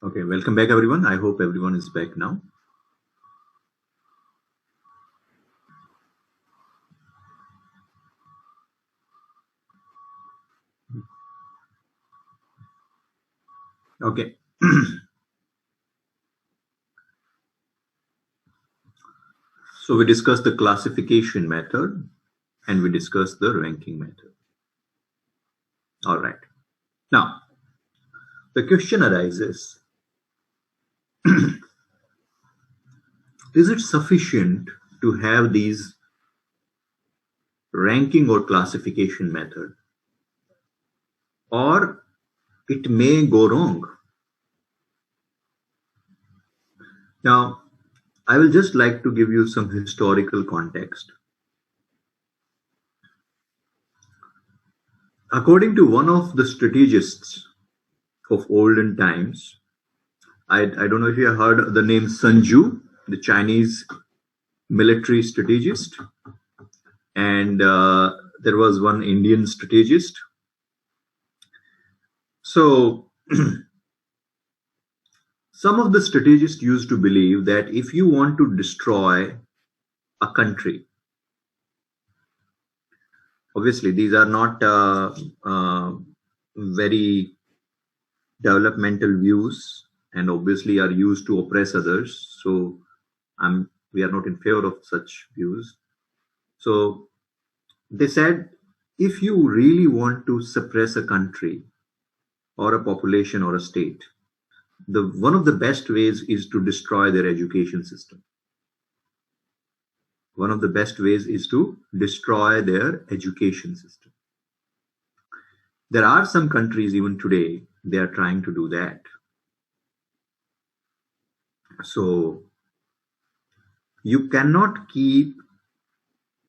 Okay, welcome back everyone. I hope everyone is back now. Okay, so we discussed the classification method and we discussed the ranking method. All right. Now, the question arises, is it sufficient to have these ranking or classification method or it may go wrong? Now, I will just like to give you some historical context. According to one of the strategists of olden times, I don't know if you have heard the name Sun Tzu, the Chinese military strategist, and there was one Indian strategist. So, some of the strategists used to believe that if you want to destroy a country, obviously these are not very developmental views and obviously are used to oppress others. So, we are not in favor of such views. So, they said if you really want to suppress a country or a population or a state, the one of the best ways is to destroy their education system. One of the best ways is to destroy their education system. There are some countries even today they are trying to do that. So you cannot keep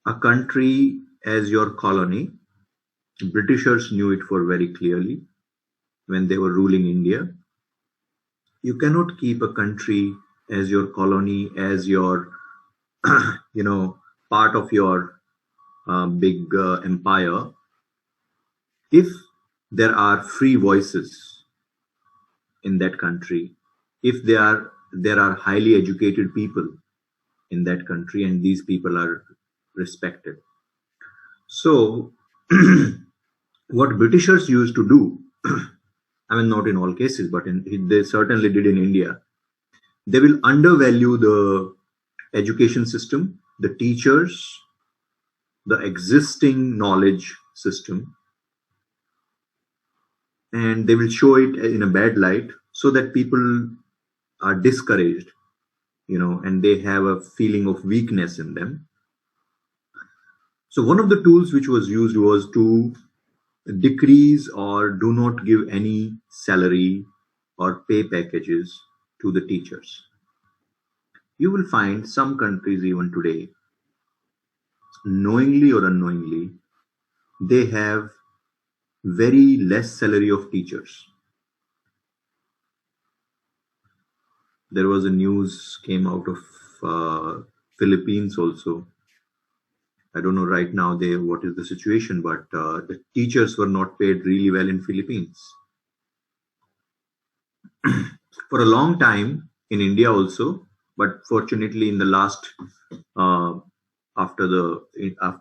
a country as your colony. Britishers knew it for very clearly when they were ruling India. You cannot keep a country as your colony, as your part of your big empire if there are free voices in that country, if there are highly educated people in that country and these people are respected. So what Britishers used to do, I mean not in all cases, but they certainly did in India, they will undervalue the education system, the teachers, the existing knowledge system, and they will show it in a bad light so that people are discouraged, and they have a feeling of weakness in them. So one of the tools which was used was to decrease or do not give any salary or pay packages to the teachers. You will find some countries even today, knowingly or unknowingly, they have very less salary of teachers. There was a news came out of Philippines also. I don't know right now they what is the situation, but the teachers were not paid really well in Philippines. For a long time in India also, but fortunately in the last uh, after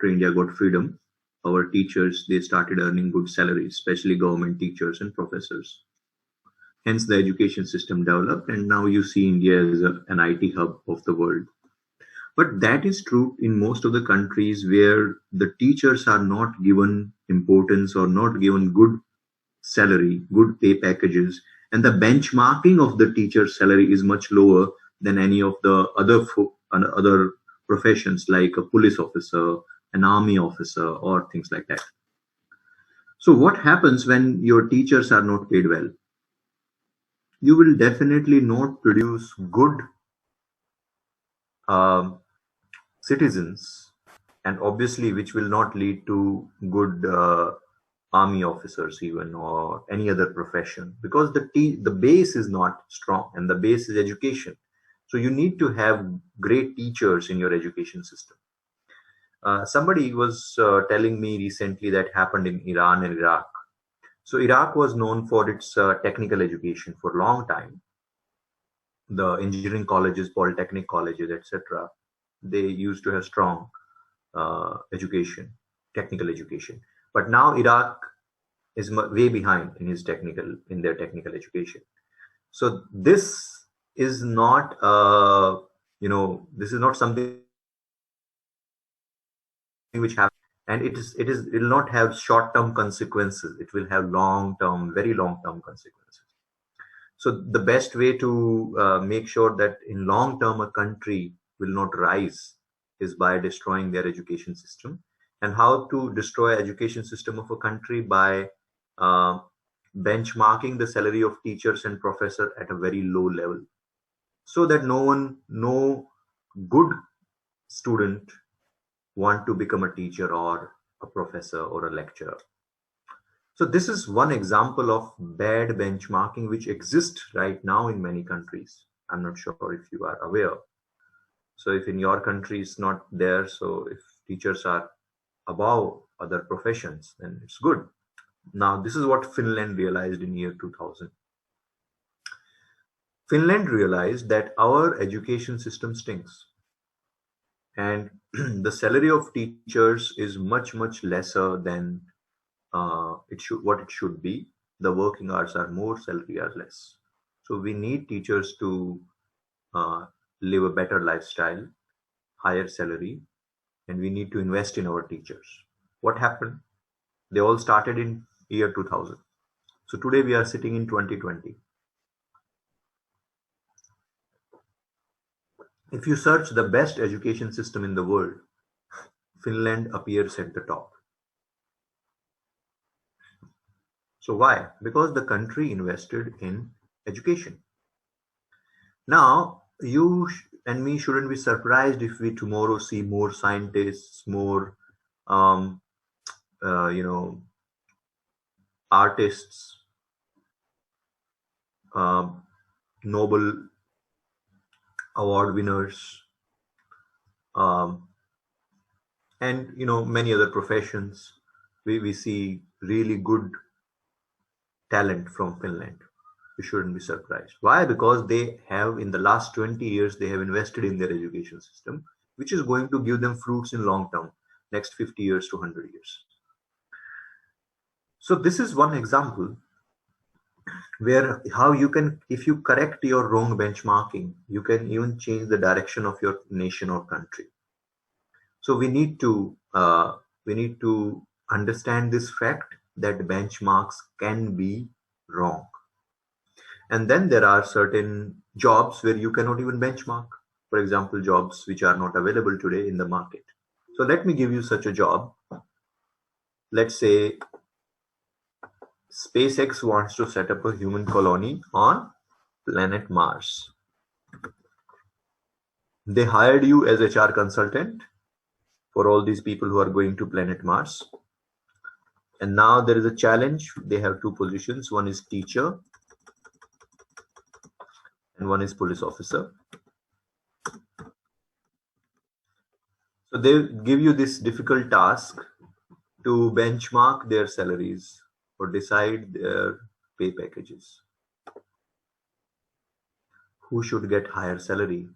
India got freedom, our teachers they started earning good salaries, especially government teachers and professors. Hence the education system developed, and now you see India as an IT hub of the world. But that is true in most of the countries where the teachers are not given importance or not given good salary, good pay packages, and the benchmarking of the teacher's salary is much lower than any of the other professions like a police officer, an army officer, or things like that. So, what happens when your teachers are not paid well? You will definitely not produce good um, citizens, and obviously which will not lead to good army officers even or any other profession, because the base is not strong and the base is education. So you need to have great teachers in your education system. Somebody was telling me recently that happened in Iran and Iraq. So Iraq was known for its technical education for a long time, the engineering colleges, polytechnic colleges, etc., they used to have strong education, technical education. But now Iraq is way behind in their technical education. So this is not, this is not something which happens, and it will not have short term consequences. It will have long term, very long term consequences. So the best way to make sure that in long term a country will not rise is by destroying their education system. And how to destroy education system of a country? By uh, benchmarking the salary of teachers and professor at a very low level, so that no good student want to become a teacher or a professor or a lecturer. So this is one example of bad benchmarking which exists right now in many countries. I'm not sure if you are aware. So if in your country it's not there, so if teachers are above other professions, then it's good. Now this is what Finland realized in year 2000. Finland realized that our education system stinks, and the salary of teachers is much lesser than it should be. The working hours are more, salary are less. So we need teachers to uh, live a better lifestyle, higher salary, and we need to invest in our teachers. What happened? They all started in year 2000. So today we are sitting in 2020. If you search the best education system in the world, Finland appears at the top. So why? Because the country invested in education. Now, and me shouldn't be surprised if we tomorrow see more scientists, more, um, uh, you know, artists, um, Nobel Award winners, um, and many other professions. We see really good talent from Finland. You shouldn't be surprised. Why? Because they have, in the last 20 years, they have invested in their education system, which is going to give them fruits in long term, next 50 years to 100 years. So this is one example where how you can, if you correct your wrong benchmarking, you can even change the direction of your nation or country. So we need to understand this fact that benchmarks can be wrong. And then there are certain jobs where you cannot even benchmark. For example, jobs which are not available today in the market. So let me give you such a job. Let's say SpaceX wants to set up a human colony on planet Mars. They hired you as HR consultant for all these people who are going to planet Mars. And now there is a challenge. They have two positions. One is teacher and one is police officer. So they give you this difficult task to benchmark their salaries or decide their pay packages. Who should get higher salary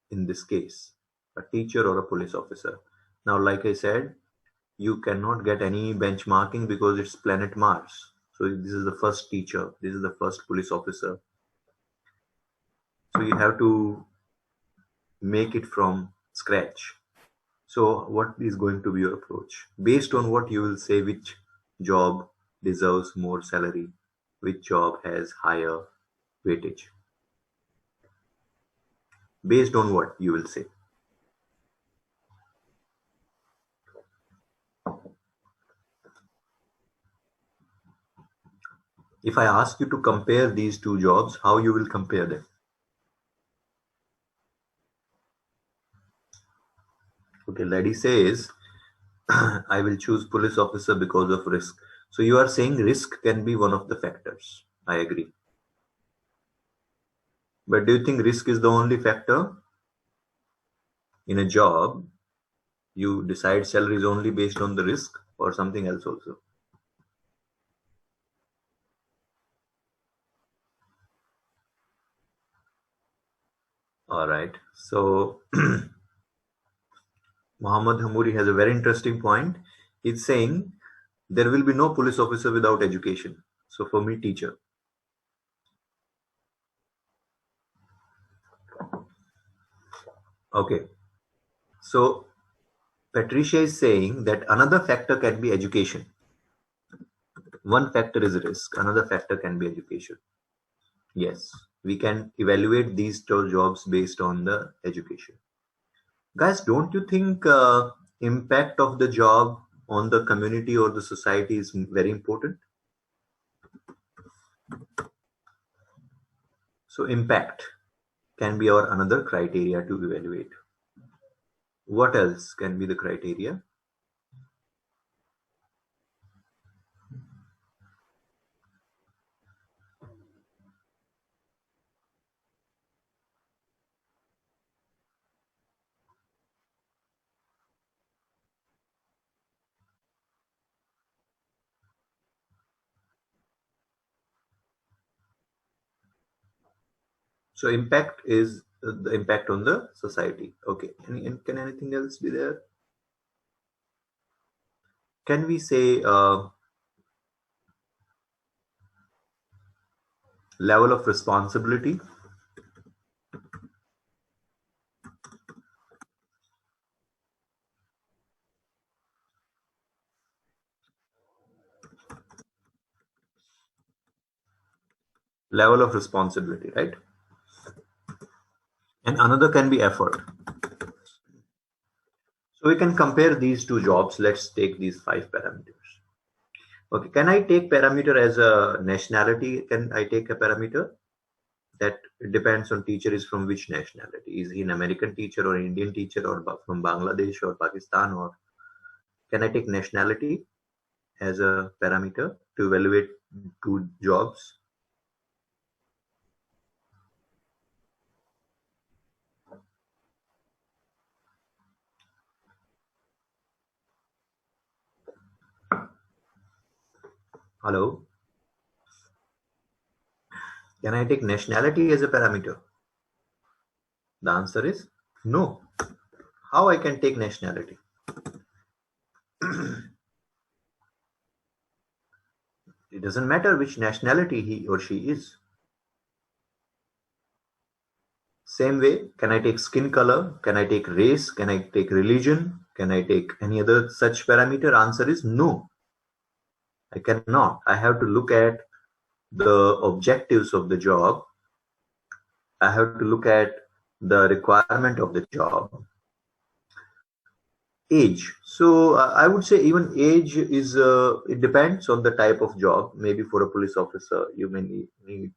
in this case, a teacher or a police officer? Now, like I said, you cannot get any benchmarking because it's planet Mars. So this is the first teacher, this is the first police officer. So you have to make it from scratch. So what is going to be your approach? Based on what you will say, which job deserves more salary, which job has higher weightage? Based on what you will say. If I ask you to compare these two jobs, how you will compare them? Okay, lady says, I will choose police officer because of risk. So you are saying risk can be one of the factors. I agree. But do you think risk is the only factor in a job? You decide salary is only based on the risk or something else also? All right. So Muhammad Hamuri has a very interesting point. He's saying there will be no police officer without education. So for me, teacher. Okay. So Patricia is saying that another factor can be education. One factor is risk. Another factor can be education. Yes, we can evaluate these two jobs based on the education. Guys, don't you think impact of the job on the community or the society is very important? So impact can be our another criteria to evaluate. What else can be the criteria? So impact is the impact on the society. Okay. Can anything else be there? Can we say level of responsibility? Level of responsibility, right? And another can be effort. So we can compare these two jobs. Let's take these five parameters. Okay, can I take parameter as a nationality? Can I take a parameter? That depends on teacher is from which nationality. Is he an American teacher or Indian teacher or from Bangladesh or Pakistan, or can I take nationality as a parameter to evaluate two jobs? Hello? Can I take nationality as a parameter? The answer is no. How I can take nationality? It doesn't matter which nationality he or she is. Same way, can I take skin color? Can I take race? Can I take religion? Can I take any other such parameter? Answer is no. I cannot. I have to look at the objectives of the job. I have to look at the requirement of the job. Age. So I would say even age is, it depends on the type of job. Maybe for a police officer, you may need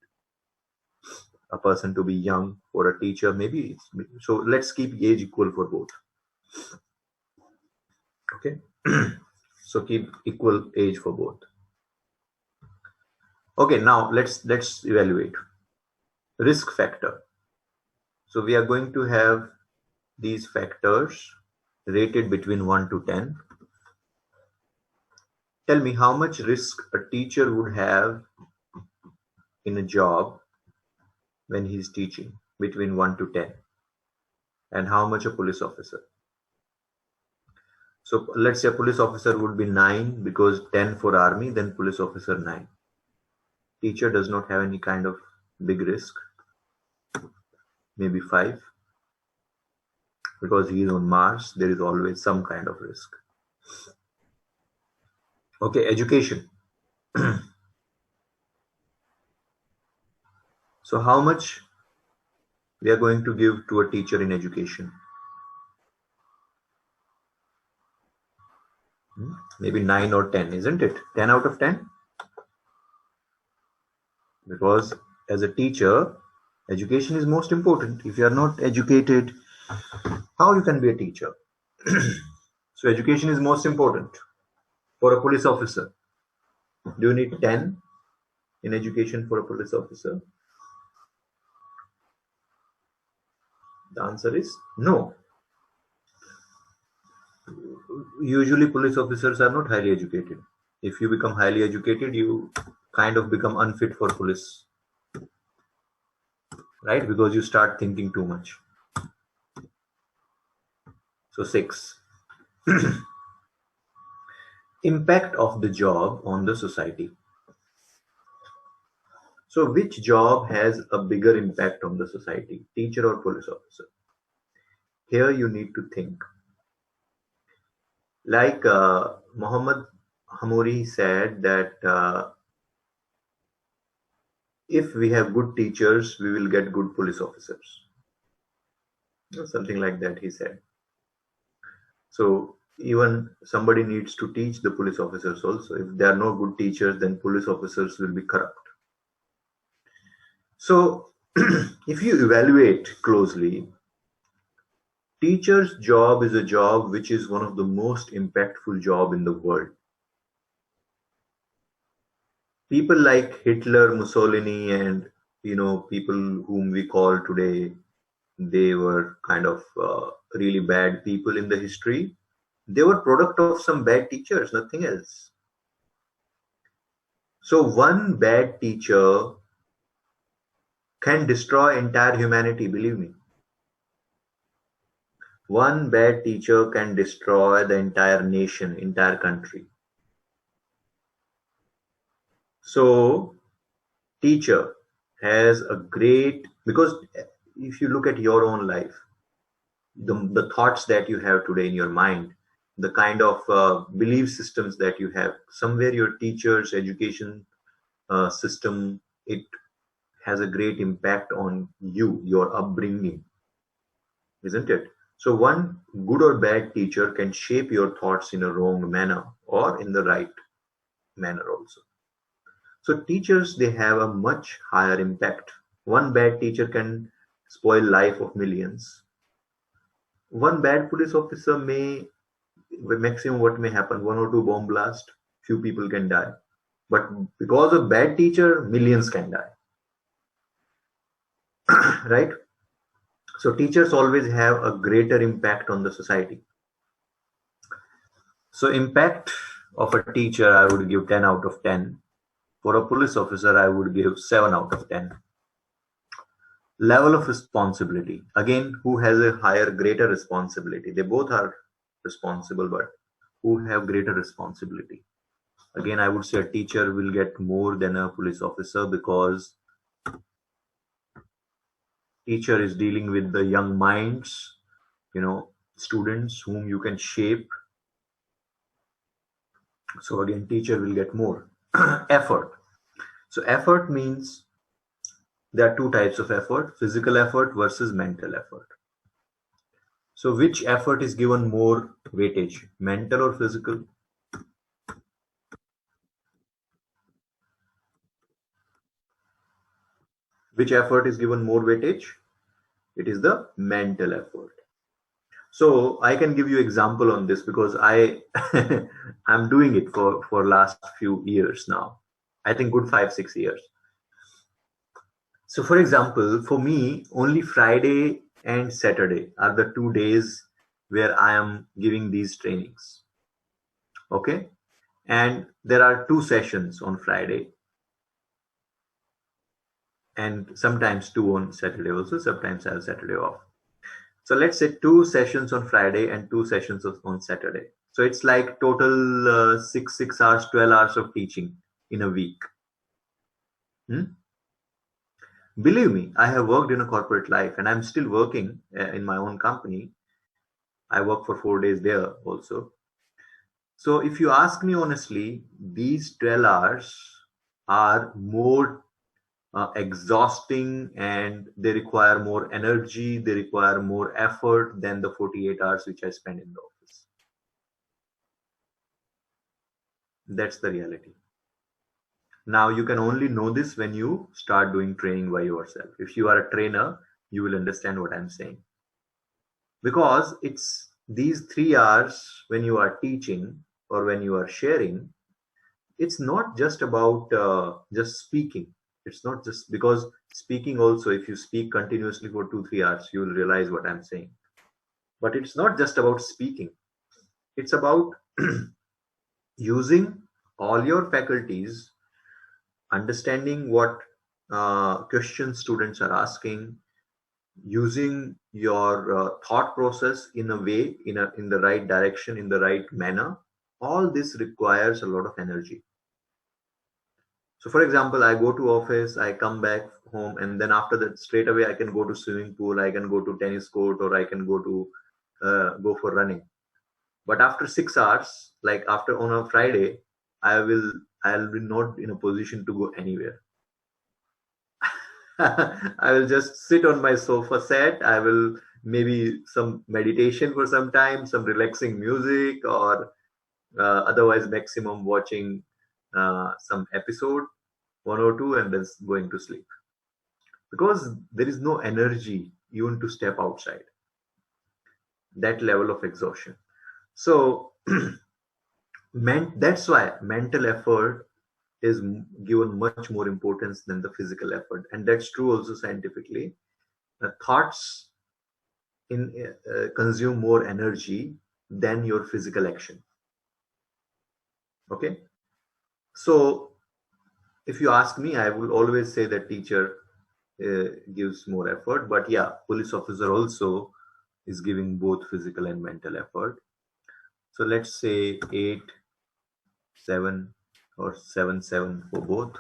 a person to be young. For a teacher, maybe it's, so let's keep age equal for both. Okay. So keep equal age for both. Okay, now let's evaluate risk factor. So we are going to have these factors rated between 1 to 10. Tell me how much risk a teacher would have in a job when he's teaching between 1 to 10, and how much a police officer. So let's say a police officer would be 9 because 10 for army, then police officer 9. Teacher does not have any kind of big risk, maybe 5, because he is on Mars, there is always some kind of risk. Okay, education. So how much we are going to give to a teacher in education? Maybe 9 or 10, isn't it? 10 out of 10? Because as a teacher, education is most important. If you are not educated, how you can be a teacher? So education is most important. For a police officer, do you need 10 in education for a police officer? The answer is no. Usually police officers are not highly educated. If you become highly educated, you kind of become unfit for police, right? Because you start thinking too much. So 6, impact of the job on the society. So which job has a bigger impact on the society, teacher or police officer? Here you need to think. Like Muhammad Hamouri said that if we have good teachers, we will get good police officers. Something like that, he said. So even somebody needs to teach the police officers also. If there are no good teachers, then police officers will be corrupt. So if you evaluate closely, teacher's job is a job which is one of the most impactful job in the world. People like Hitler, Mussolini, and people whom we call today, they were kind of really bad people in the history. They were product of some bad teachers, nothing else. So one bad teacher can destroy entire humanity, believe me. One bad teacher can destroy the entire nation, entire country. So teacher has a great, because if you look at your own life, the thoughts that you have today in your mind, the kind of belief systems that you have, somewhere your teacher's education system, it has a great impact on you, your upbringing, isn't it? So one good or bad teacher can shape your thoughts in a wrong manner or in the right manner also. So teachers, they have a much higher impact. One bad teacher can spoil life of millions. One bad police officer may, maximum what may happen, one or two bomb blast, few people can die. But because of bad teacher, millions can die. Right? So teachers always have a greater impact on the society. So impact of a teacher, I would give 10 out of 10. For a police officer, I would give 7 out of 10. Level of responsibility. Again, who has a higher, greater responsibility? They both are responsible, but who have greater responsibility? Again, I would say a teacher will get more than a police officer, because teacher is dealing with the young minds, students whom you can shape. So again, teacher will get more. Effort. So effort means there are two types of effort: physical effort versus mental effort. So which effort is given more weightage, mental or physical? Which effort is given more weightage? It is the mental effort. So I can give you example on this, because I'm doing it for last few years now. I think good 5-6 years. So for example, for me, only Friday and Saturday are the 2 days where I am giving these trainings. Okay. And there are 2 sessions on Friday, and sometimes 2 on Saturday also. Sometimes I have Saturday off. So let's say 2 sessions on Friday and 2 sessions on Saturday. So it's like total 6 hours, 12 hours of teaching in a week. Believe me, I have worked in a corporate life, and I'm still working in my own company. I work for 4 days there also. So if you ask me honestly, these 12 hours are more exhausting, and they require more energy, they require more effort than the 48 hours which I spend in the office. That's the reality. Now you can only know this when you start doing training by yourself. If you are a trainer, you will understand what I'm saying. Because it's these 3 hours when you are teaching or when you are sharing, it's not just about just speaking. It's not just because speaking also, if you speak continuously for 2-3 hours, you will realize what I'm saying. But it's not just about speaking. It's about using all your faculties, understanding what questions students are asking, using your thought process in a way, in the right direction, in the right manner. All this requires a lot of energy. So for example, I go to office, I come back home, and then after that, straight away I can go to swimming pool, I can go to tennis court, or I can go for running. But after 6 hours, like after on a Friday, I will I'll be not in a position to go anywhere. I will just sit on my sofa set. I will maybe some meditation for some time, some relaxing music, or otherwise maximum watching some episode, one or two, and then going to sleep, because there is no energy even to step outside. That level of exhaustion. So that's why mental effort is given much more importance than the physical effort, and that's true also scientifically. The thoughts consume more energy than your physical action. Okay, so if you ask me, I will always say that teacher gives more effort, but yeah, police officer also is giving both physical and mental effort. So let's say 8 7 or 7 7 for both.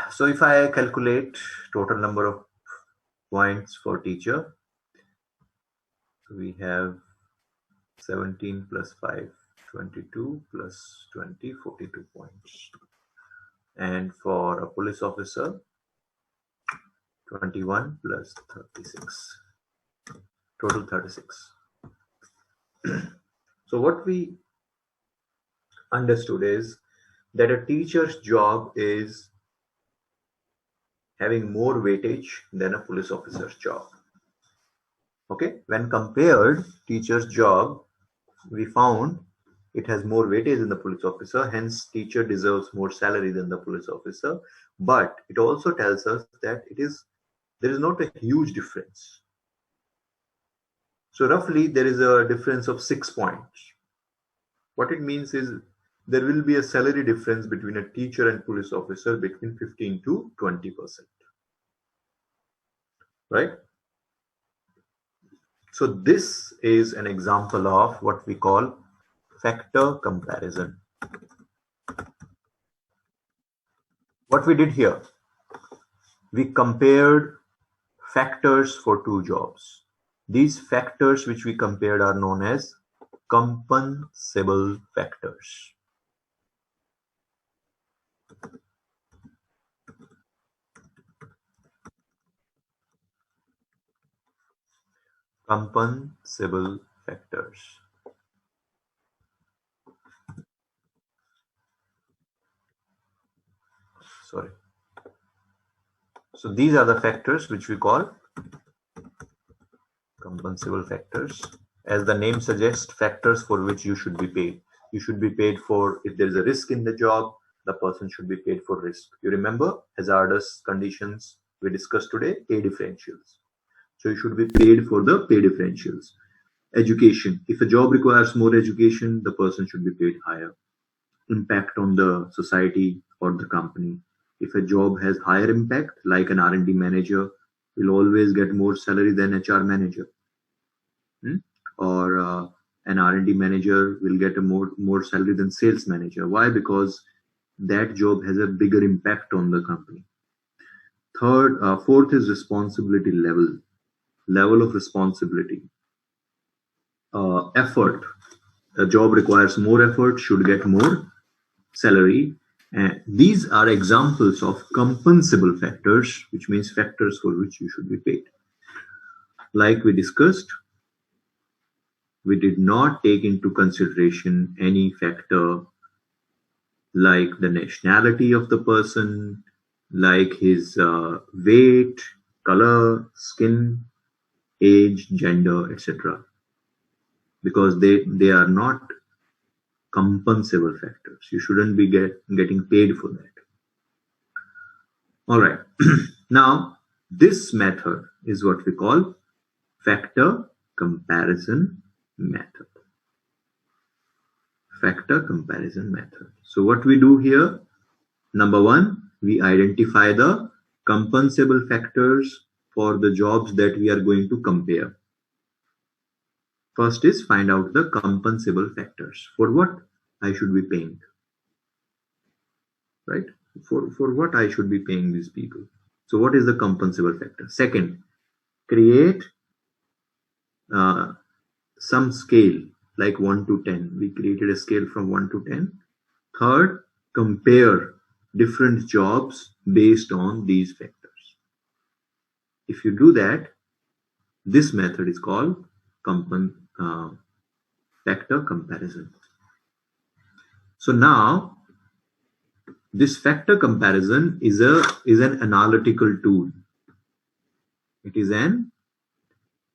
So if I calculate total number of points for teacher, we have 17 plus 5, 22 plus 20, 42 points. And for a police officer, 21 plus 36, total 36. So what we understood is that a teacher's job is having more weightage than a police officer's job. Okay, when compared teacher's job, we found it has more weightage than the police officer, hence teacher deserves more salary than the police officer. But it also tells us that there is not a huge difference. So roughly there is a difference of 6 points. What it means is there will be a salary difference between a teacher and police officer between 15 to 20%. Right? So this is an example of what we call factor comparison. What we did here, we compared factors for two jobs. These factors which we compared are known as compensable factors. Compensable factors. Sorry. So these are the factors which we call compensable factors. As the name suggests, factors for which you should be paid. You should be paid for, if there is a risk in the job, the person should be paid for risk. You remember hazardous conditions we discussed today, pay differentials. So you should be paid for the pay differentials. Education. If a job requires more education, the person should be paid higher. Impact on the society or the company. If a job has higher impact, like an R&D manager will always get more salary than HR manager. Or an R&D manager will get a more salary than sales manager. Why? Because that job has a bigger impact on the company. Fourth is responsibility level of responsibility. Effort. A job requires more effort, should get more salary. And these are examples of compensable factors, which means factors for which you should be paid. Like we discussed, we did not take into consideration any factor like the nationality of the person, like his weight, color, skin, age, gender, etc. Because they are not compensable factors. You shouldn't be getting paid for that. All right. Now, this method is what we call factor comparison method. Factor comparison method. So what we do here, number one, we identify the compensable factors for the jobs that we are going to compare. First is find out the compensable factors. For what I should be paying, right? For what I should be paying these people. So what is the compensable factor? Second, create some scale like 1 to 10. We created a scale from 1 to 10. Third, compare different jobs based on these factors. If you do that, this method is called factor comparison. So now this factor comparison is an analytical tool. It is an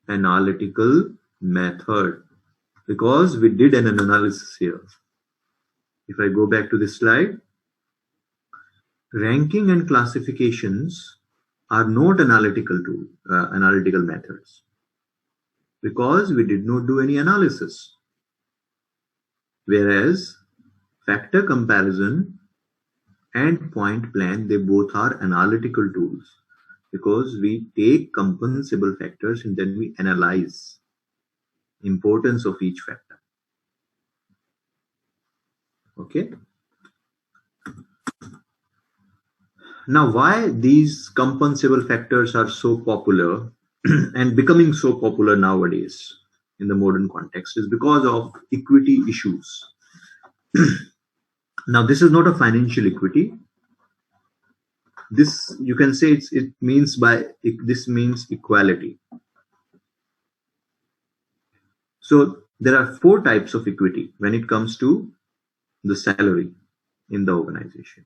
analytical method because we did an analysis here. If I go back to this slide, ranking and classifications are not analytical methods because we did not do any analysis. Whereas factor comparison and point plan, they both are analytical tools because we take compensable factors and then we analyze importance of each factor. Okay. Now, why these compensable factors are so popular and becoming so popular nowadays in the modern context is because of equity issues. Now, this is not a financial equity. This, you can say, this means equality. So there are 4 types of equity when it comes to the salary in the organization.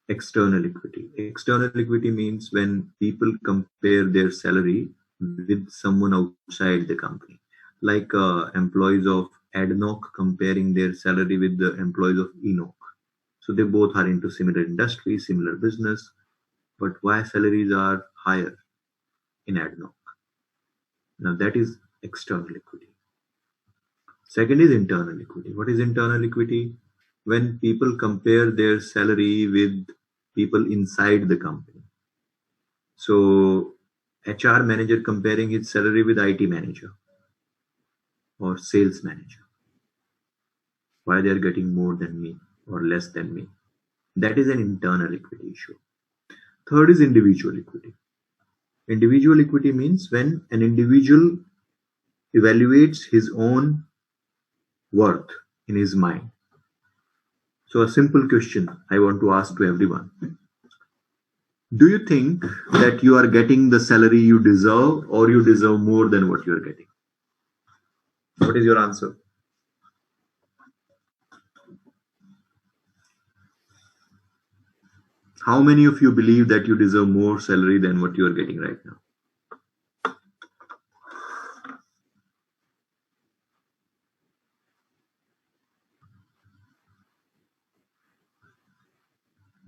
External equity. External equity means when people compare their salary with someone outside the company, like employees of ADNOC comparing their salary with the employees of ENOC. So they both are into similar industry, similar business, but why salaries are higher in ADNOC? Now that is external equity. Second is internal equity. What is internal equity? When people compare their salary with people inside the company. So HR manager comparing his salary with IT manager or sales manager. Why they are getting more than me or less than me? That is an internal equity issue. Third is individual equity. Individual equity means when an individual evaluates his own worth in his mind. So a simple question I want to ask to everyone. Do you think that you are getting the salary you deserve or you deserve more than what you are getting? What is your answer? How many of you believe that you deserve more salary than what you are getting right now?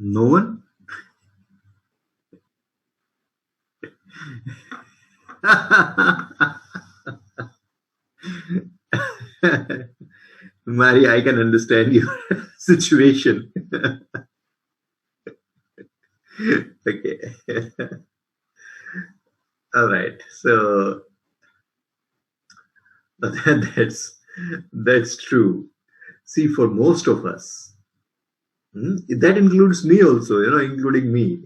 No one? Mary, I can understand your situation. Okay. All right. So that's true. See, for most of us, that includes me also, including me.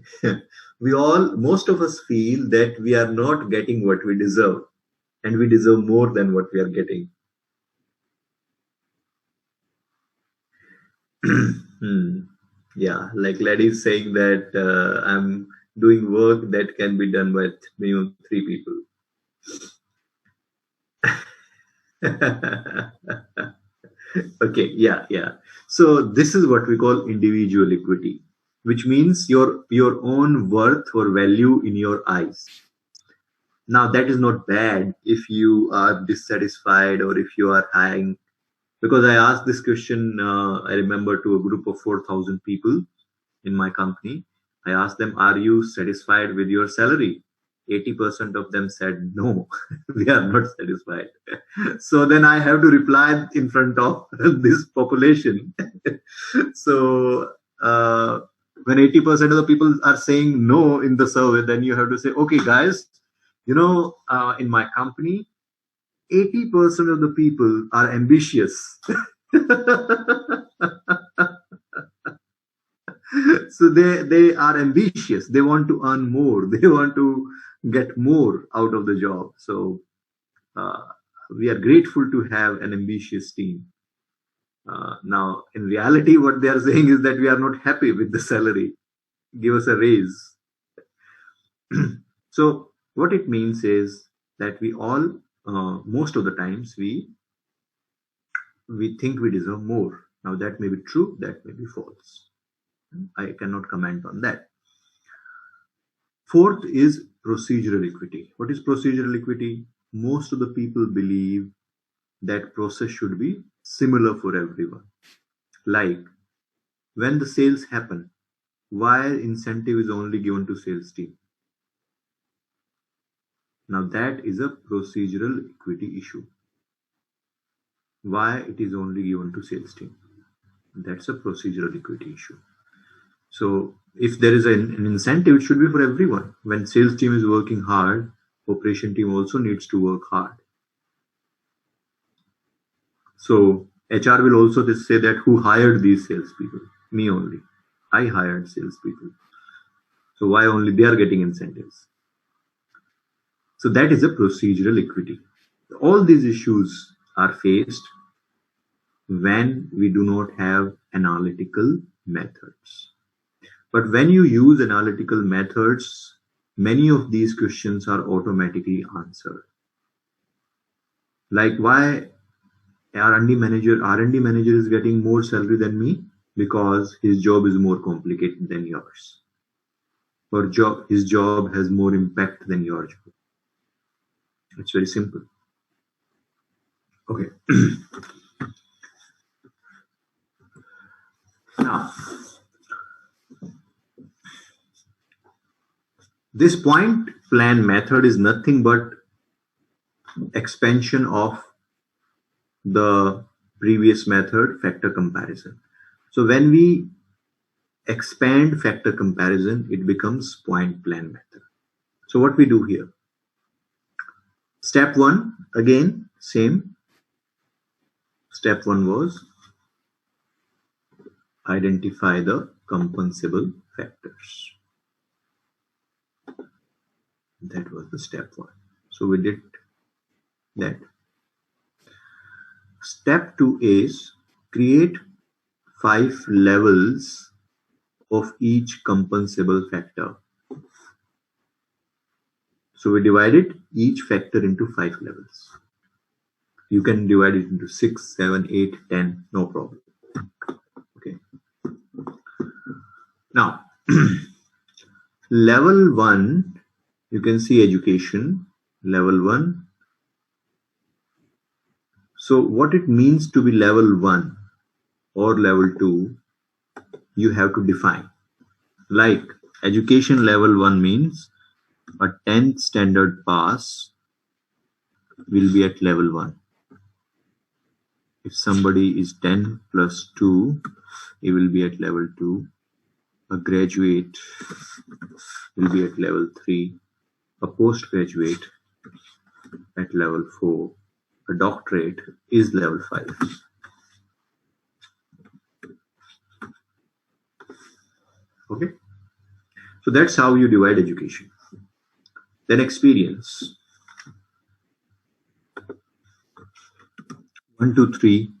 Most of us feel that we are not getting what we deserve, and we deserve more than what we are getting. Yeah, like ladies saying that I'm doing work that can be done by minimum 3 people. Okay, yeah. So this is what we call individual equity, which means your own worth or value in your eyes. Now that is not bad if you are dissatisfied or if you are hanging, because I asked this question, I remember, to a group of 4,000 people in my company. I asked them, are you satisfied with your salary? 80% of them said, no, we are not satisfied. So then I have to reply in front of this population. So When 80% of the people are saying no in the survey, then you have to say, okay, guys, in my company, 80% of the people are ambitious. So they are ambitious. They want to earn more. They want to get more out of the job. So uh, we are grateful to have an ambitious team. Now, in reality, what they are saying is that we are not happy with the salary. Give us a raise. So what it means is that we all, most of the times, we think we deserve more. Now that may be true, that may be false. I cannot comment on that. Fourth is procedural equity. What is procedural equity? Most of the people believe that process should be similar for everyone. Like when the sales happen, why incentive is only given to sales team? Now that is a procedural equity issue. Why it is only given to sales team? That's a procedural equity issue. So if there is an incentive, it should be for everyone. When sales team is working hard, operation team also needs to work hard. So HR will also say that who hired these salespeople? Me only. I hired salespeople. So why only they are getting incentives? So that is a procedural equity. All these issues are faced when we do not have analytical methods. But when you use analytical methods, many of these questions are automatically answered. Like why R&D manager is getting more salary than me? Because his job is more complicated than yours. Or his job has more impact than your job. It's very simple. Okay. Now, this point plan method is nothing but expansion of the previous method, factor comparison. So when we expand factor comparison, it becomes point plan method. So what we do here? Step one, again, same. Step one was identify the compensable factors. That was the step one. So we did that. Step two is create 5 levels of each compensable factor. So we divided each factor into 5 levels. You can divide it into 6, 7, 8, 10, no problem. Okay. Now, level 1, you can see education, level 1. So what it means to be level 1 or level 2, you have to define. Like education level 1 means a 10th standard pass will be at level 1. If somebody is 10 plus 2, he will be at level 2. A graduate will be at level 3. A postgraduate at level 4. A doctorate is level 5. Okay. So that's how you divide education. Then experience. 1 to 3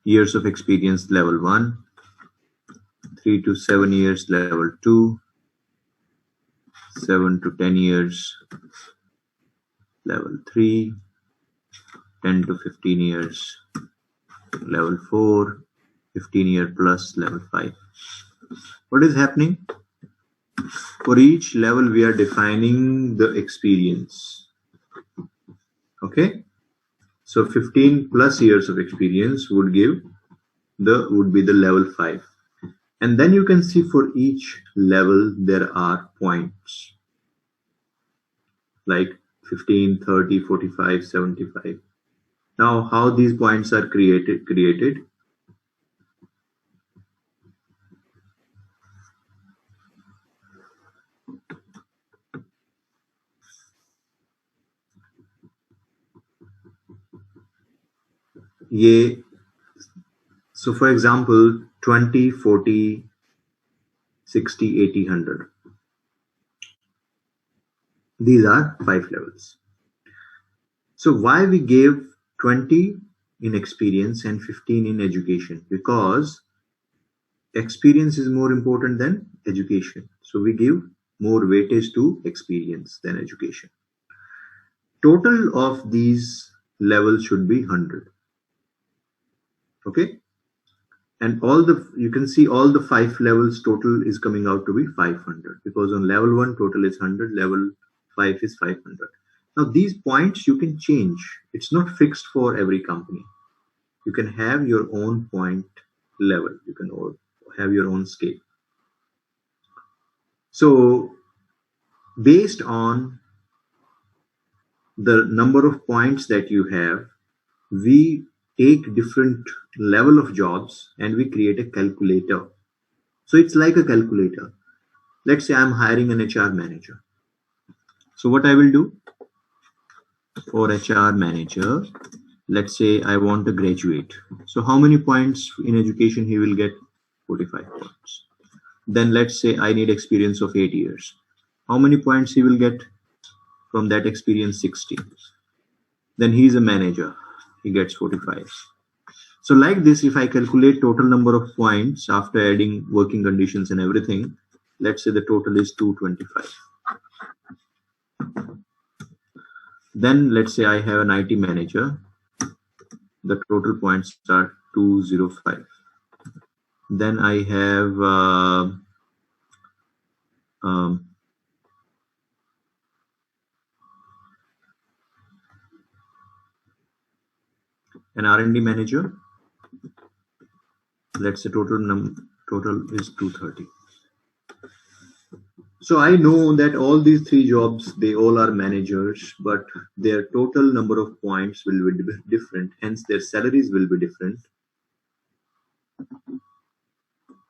years of experience, level 1. 3 to 7 years, level 2. 7 to 10 years, level 3. 10 to 15 years, level 4. 15 year plus, level 5. What is happening? For each level, we are defining the experience. Okay. So 15 plus years of experience would be the level 5. And then you can see for each level there are points like 15, 30, 45, 75. Now how these points are created? ये, so for example 20, 40, 60, 80, 100. These are 5 levels. So why we gave 20 in experience and 15 in education? Because experience is more important than education. So we give more weightage to experience than education. Total of these levels should be 100. Okay. And you can see all the 5 levels total is coming out to be 500, because on level 1 total is 100, level 5 is 500. Now these points you can change. It's not fixed for every company. You can have your own point level. You can have your own scale. So based on the number of points that you have, we take different level of jobs and we create a calculator. So it's like a calculator. Let's say I'm hiring an HR manager. So what I will do for HR manager, let's say I want a graduate. So how many points in education he will get? 45 points. Then let's say I need experience of 8 years. How many points he will get from that experience? 60. Then he is a manager. He gets 45. So like this, if I calculate total number of points after adding working conditions and everything, let's say the total is 225. Then let's say I have an IT manager. The total points are 205. Then I have um, an R&D manager. Let's say total is 230. So I know that all these 3 jobs, they all are managers, but their total number of points will be different. Hence, their salaries will be different.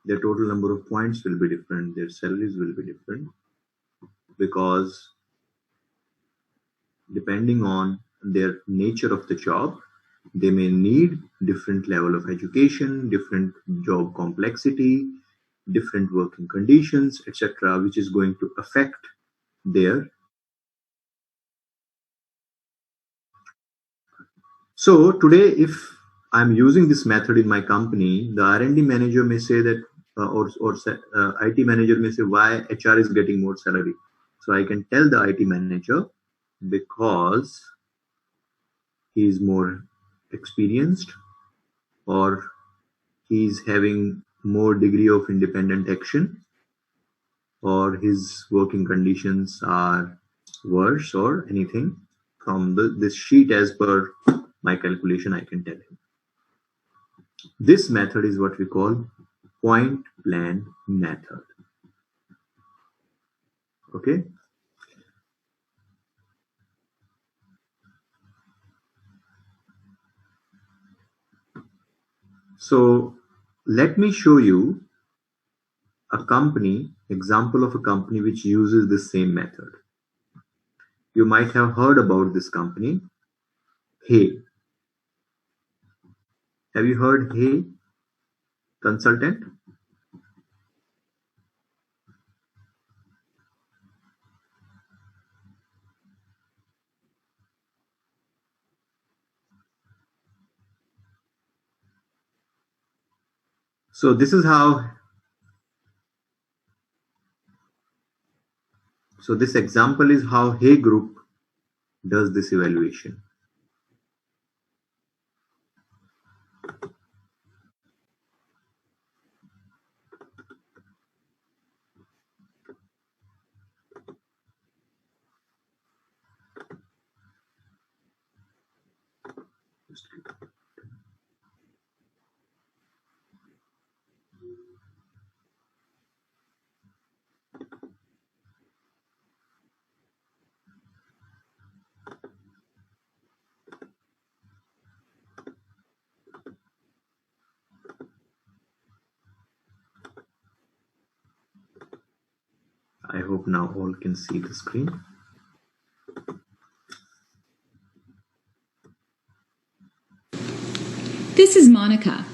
Their total number of points will be different. Their salaries will be different, because depending on their nature of the job, they may need different level of education, different job complexity, different working conditions, etc., which is going to affect their. So today, if I'm using this method in my company, the R&D manager may say that, or IT manager may say, why HR is getting more salary. So I can tell the IT manager, because he is more experienced, or he is having more degree of independent action, or his working conditions are worse, or anything from this sheet. As per my calculation, I can tell him. This method is what we call point plan method. Okay. So let me show you a company, example of a company which uses the same method. You might have heard about this company, Hey. Have you heard Hey Consultant? So this is how, so this example is how Hey Group does this evaluation. I hope now all can see the screen. This is Monica.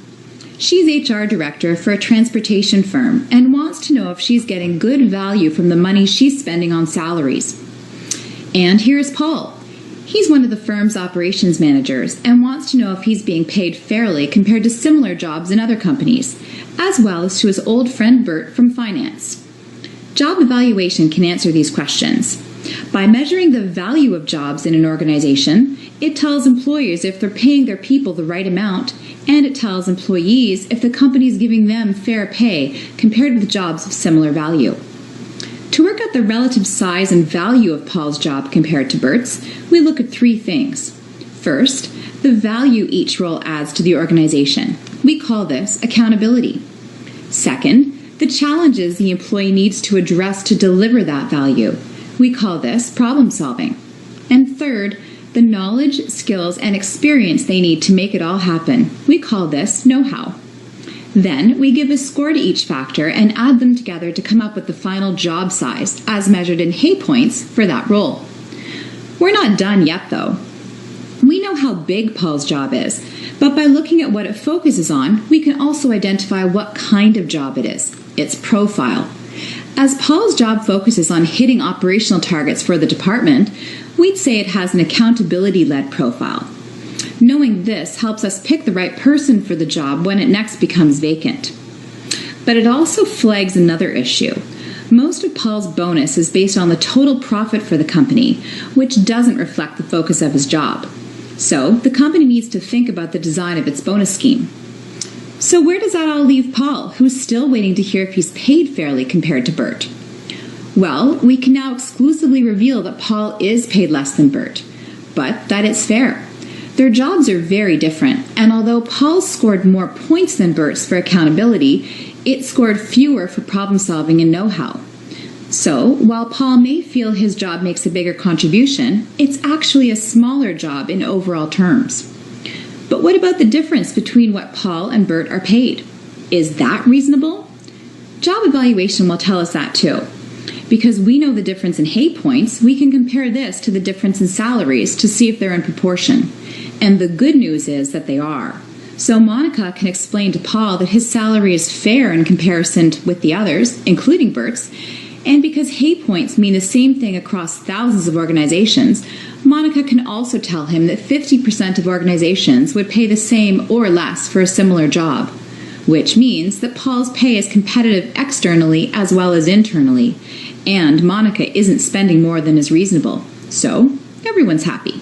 She's HR director for a transportation firm and wants to know if she's getting good value from the money she's spending on salaries. And here's Paul. He's one of the firm's operations managers and wants to know if he's being paid fairly compared to similar jobs in other companies, as well as to his old friend Bert from finance. Job evaluation can answer these questions. By measuring the value of jobs in an organization, it tells employers if they're paying their people the right amount, and it tells employees if the company is giving them fair pay compared with jobs of similar value. To work out the relative size and value of Paul's job compared to Bert's, we look at three things. First, the value each role adds to the organization. We call this accountability. Second, the challenges the employee needs to address to deliver that value. We call this problem solving. And third, the knowledge, skills, and experience they need to make it all happen. We call this know-how. Then we give a score to each factor and add them together to come up with the final job size, as measured in hay points for that role. We're not done yet, though. We know how big Paul's job is, but by looking at what it focuses on, we can also identify what kind of job it is, its profile. As Paul's job focuses on hitting operational targets for the department, we'd say it has an accountability-led profile. Knowing this helps us pick the right person for the job when it next becomes vacant. But it also flags another issue. Most of Paul's bonus is based on the total profit for the company, which doesn't reflect the focus of his job. So the company needs to think about the design of its bonus scheme. So where does that all leave Paul, who's still waiting to hear if he's paid fairly compared to Bert? Well, we can now exclusively reveal that Paul is paid less than Bert, but that it's fair. Their jobs are very different, and although Paul scored more points than Bert's for accountability, it scored fewer for problem solving and know-how. So, while Paul may feel his job makes a bigger contribution, it's actually a smaller job in overall terms. But what about the difference between what Paul and Bert are paid? Is that reasonable? Job evaluation will tell us that too. Because we know the difference in hay points, we can compare this to the difference in salaries to see if they're in proportion. And the good news is that they are. So Monica can explain to Paul that his salary is fair in comparison with the others, including Bert's, and because hay points mean the same thing across thousands of organizations, Monica can also tell him that 50% of organizations would pay the same or less for a similar job, which means that Paul's pay is competitive externally as well as internally, and Monica isn't spending more than is reasonable, so everyone's happy.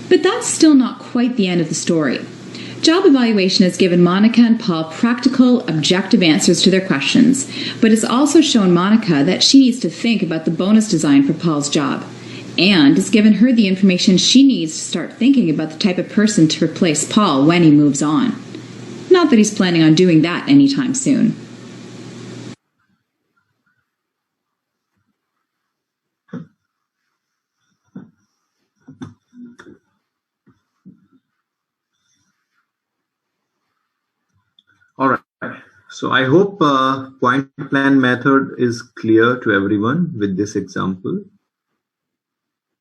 But that's still not quite the end of the story. Job evaluation has given Monica and Paul practical, objective answers to their questions, but it's also shown Monica that she needs to think about the bonus design for Paul's job, and it's given her the information she needs to start thinking about the type of person to replace Paul when he moves on. Not that he's planning on doing that anytime soon. All right. So I hope point plan method is clear to everyone with this example.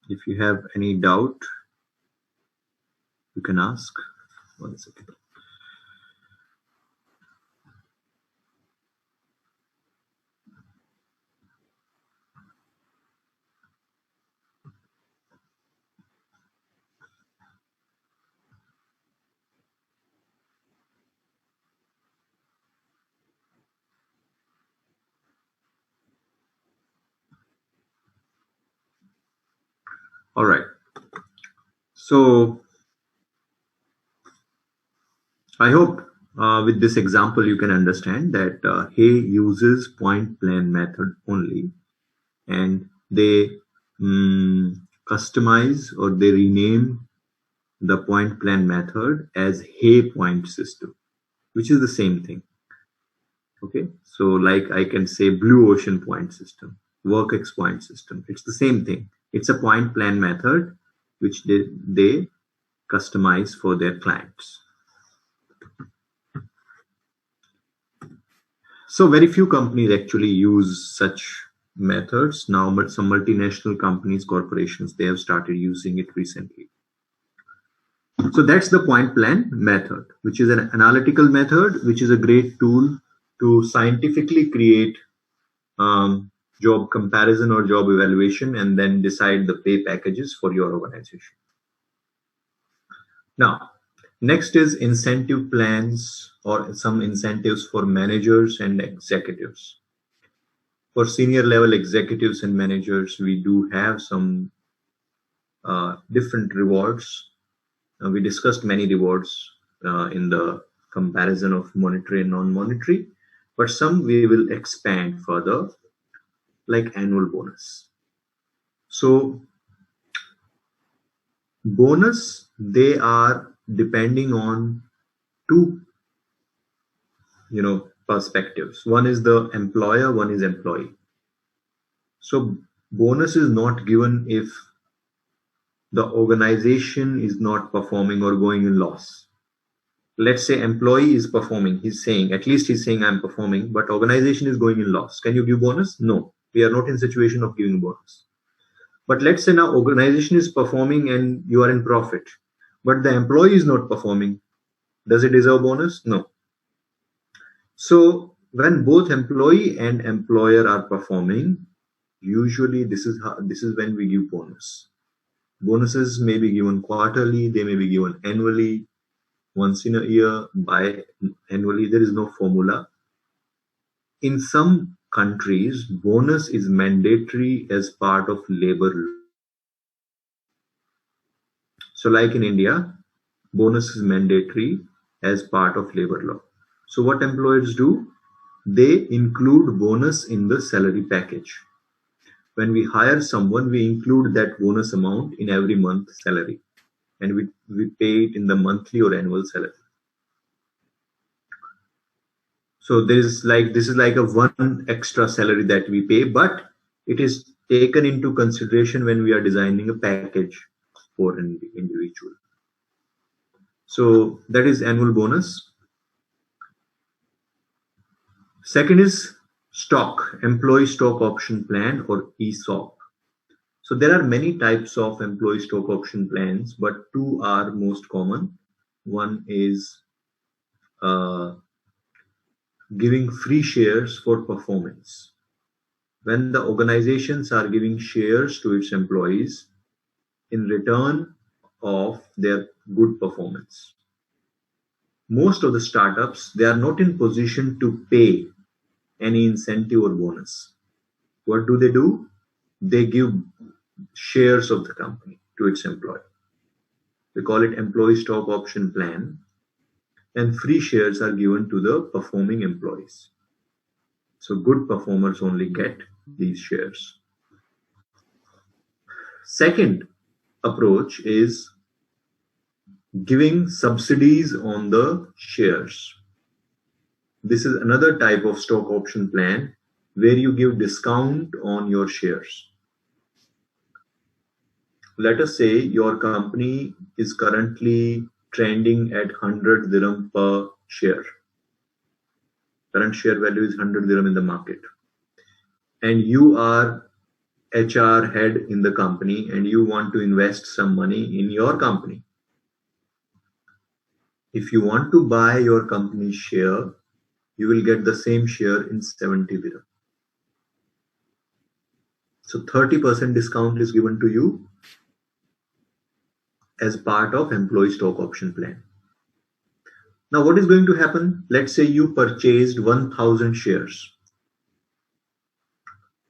If you have any doubt, you can ask. 1 second. All right. So I hope with this example you can understand that Hay uses point plan method only, and they customize or they rename the point plan method as Hay point system, which is the same thing. Okay, so like I can say Blue Ocean point system, WorkX point system. It's the same thing. It's a point plan method which they customize for their clients. So very few companies actually use such methods. Now some multinational companies, corporations, they have started using it recently. So that's the point plan method, which is an analytical method, which is a great tool to scientifically create um, job comparison or job evaluation and then decide the pay packages for your organization. Now, next is incentive plans or some incentives for managers and executives. For senior level executives and managers, we do have some different rewards. We discussed many rewards in the comparison of monetary and non-monetary, but some we will expand further, like annual bonus. So bonus, they are depending on two, perspectives. One is the employer, one is employee. So bonus is not given if the organization is not performing or going in loss. Let's say employee is performing, he's saying, at least he's saying I'm performing, but organization is going in loss. Can you give bonus? No, we are not in situation of giving bonus. But let's say now organization is performing and you are in profit, but the employee is not performing. Does it deserve bonus? No. So when both employee and employer are performing, usually this is when we give bonus. Bonuses may be given quarterly, they may be given annually, once in a year, bi-annually. There is no formula. In some countries, bonus is mandatory as part of labor law. So, like in India, bonus is mandatory as part of labor law. So, what employers do? They include bonus in the salary package. When we hire someone, we include that bonus amount in every month salary, and we pay it in the monthly or annual salary. So this is like a one extra salary that we pay, but it is taken into consideration when we are designing a package for an individual. So that is annual bonus. Second is stock, employee stock option plan or ESOP. So there are many types of employee stock option plans, but two are most common. One is uh, giving free shares for performance. When the organizations are giving shares to its employees in return of their good performance. Most of the startups, they are not in position to pay any incentive or bonus. What do? They give shares of the company to its employee. We call it employee stock option plan, and free shares are given to the performing employees. So good performers only get these shares. Second approach is giving subsidies on the shares. This is another type of stock option plan where you give discount on your shares. Let us say your company is currently trending at 100 dirham per share. Current share value is 100 dirham in the market. And you are HR head in the company and you want to invest some money in your company. If you want to buy your company's share, you will get the same share in 70 dirham. So 30% discount is given to you as part of employee stock option plan. Now, what is going to happen? Let's say you purchased 1000 shares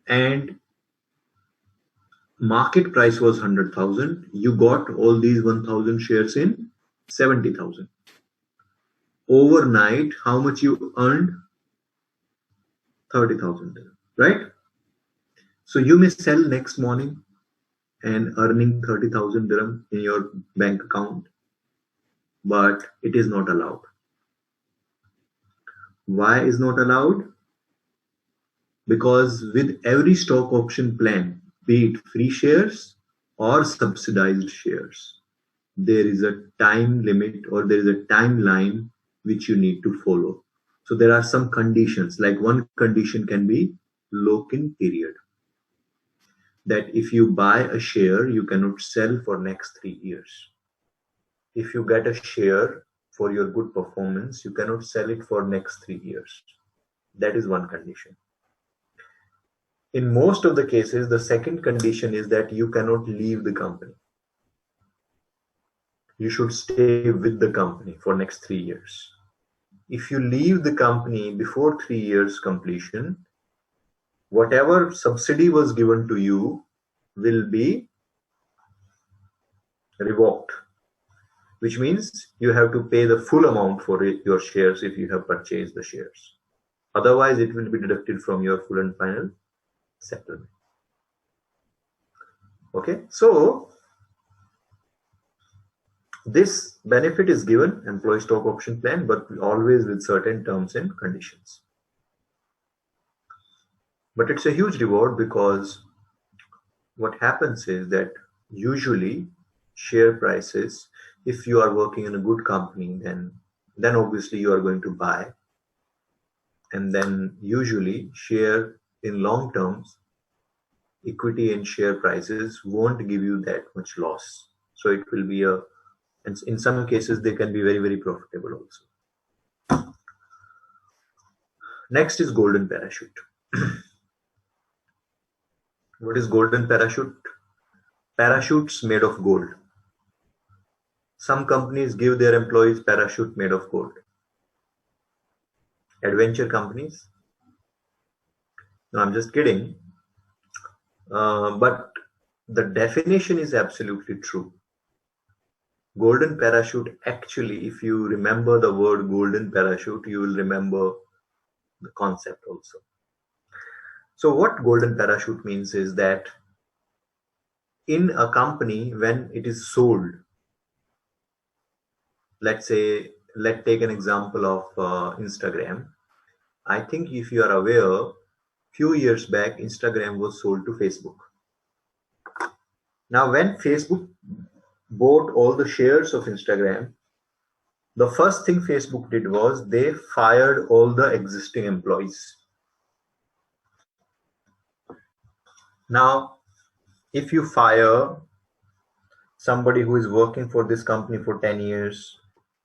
and market price was 100,000. You got all these 1000 shares in 70,000. Overnight, how much you earned? 30,000, right? So you may sell next morning and earning 30,000 dirham in your bank account, but it is not allowed. Why is not allowed? Because with every stock option plan, be it free shares or subsidized shares, there is a time limit or there is a timeline which you need to follow. So there are some conditions, like one condition can be lock-in period. That if you buy a share, you cannot sell for next 3 years. if you get a share for your good performance, you cannot sell it for next 3 years. That is one condition. In most of the cases, the second condition is that you cannot leave the company. You should stay with the company for next 3 years. If you leave the company before 3 years completion, whatever subsidy was given to you will be revoked, which means you have to pay the full amount for your shares if you have purchased the shares. Otherwise, it will be deducted from your full and final settlement. Okay, so this benefit is given, employee stock option plan, but always with certain terms and conditions. But it's a huge reward because what happens is that usually share prices, if you are working in a good company, then obviously you are going to buy, and then usually share in long terms, equity and share prices won't give you that much loss. So it will be and in some cases they can be very, very profitable also. Next is golden parachute. What is golden parachute? Parachutes made of gold. Some companies give their employees parachute made of gold. Adventure companies? No, I'm just kidding. But the definition is absolutely true. Golden parachute, actually, if you remember the word golden parachute, you will remember the concept also. So what golden parachute means is that in a company, when it is sold, let's take an example of Instagram. I think if you are aware, few years back, Instagram was sold to Facebook. Now, when Facebook bought all the shares of Instagram, the first thing Facebook did was they fired all the existing employees. Now, if you fire somebody who is working for this company for 10 years,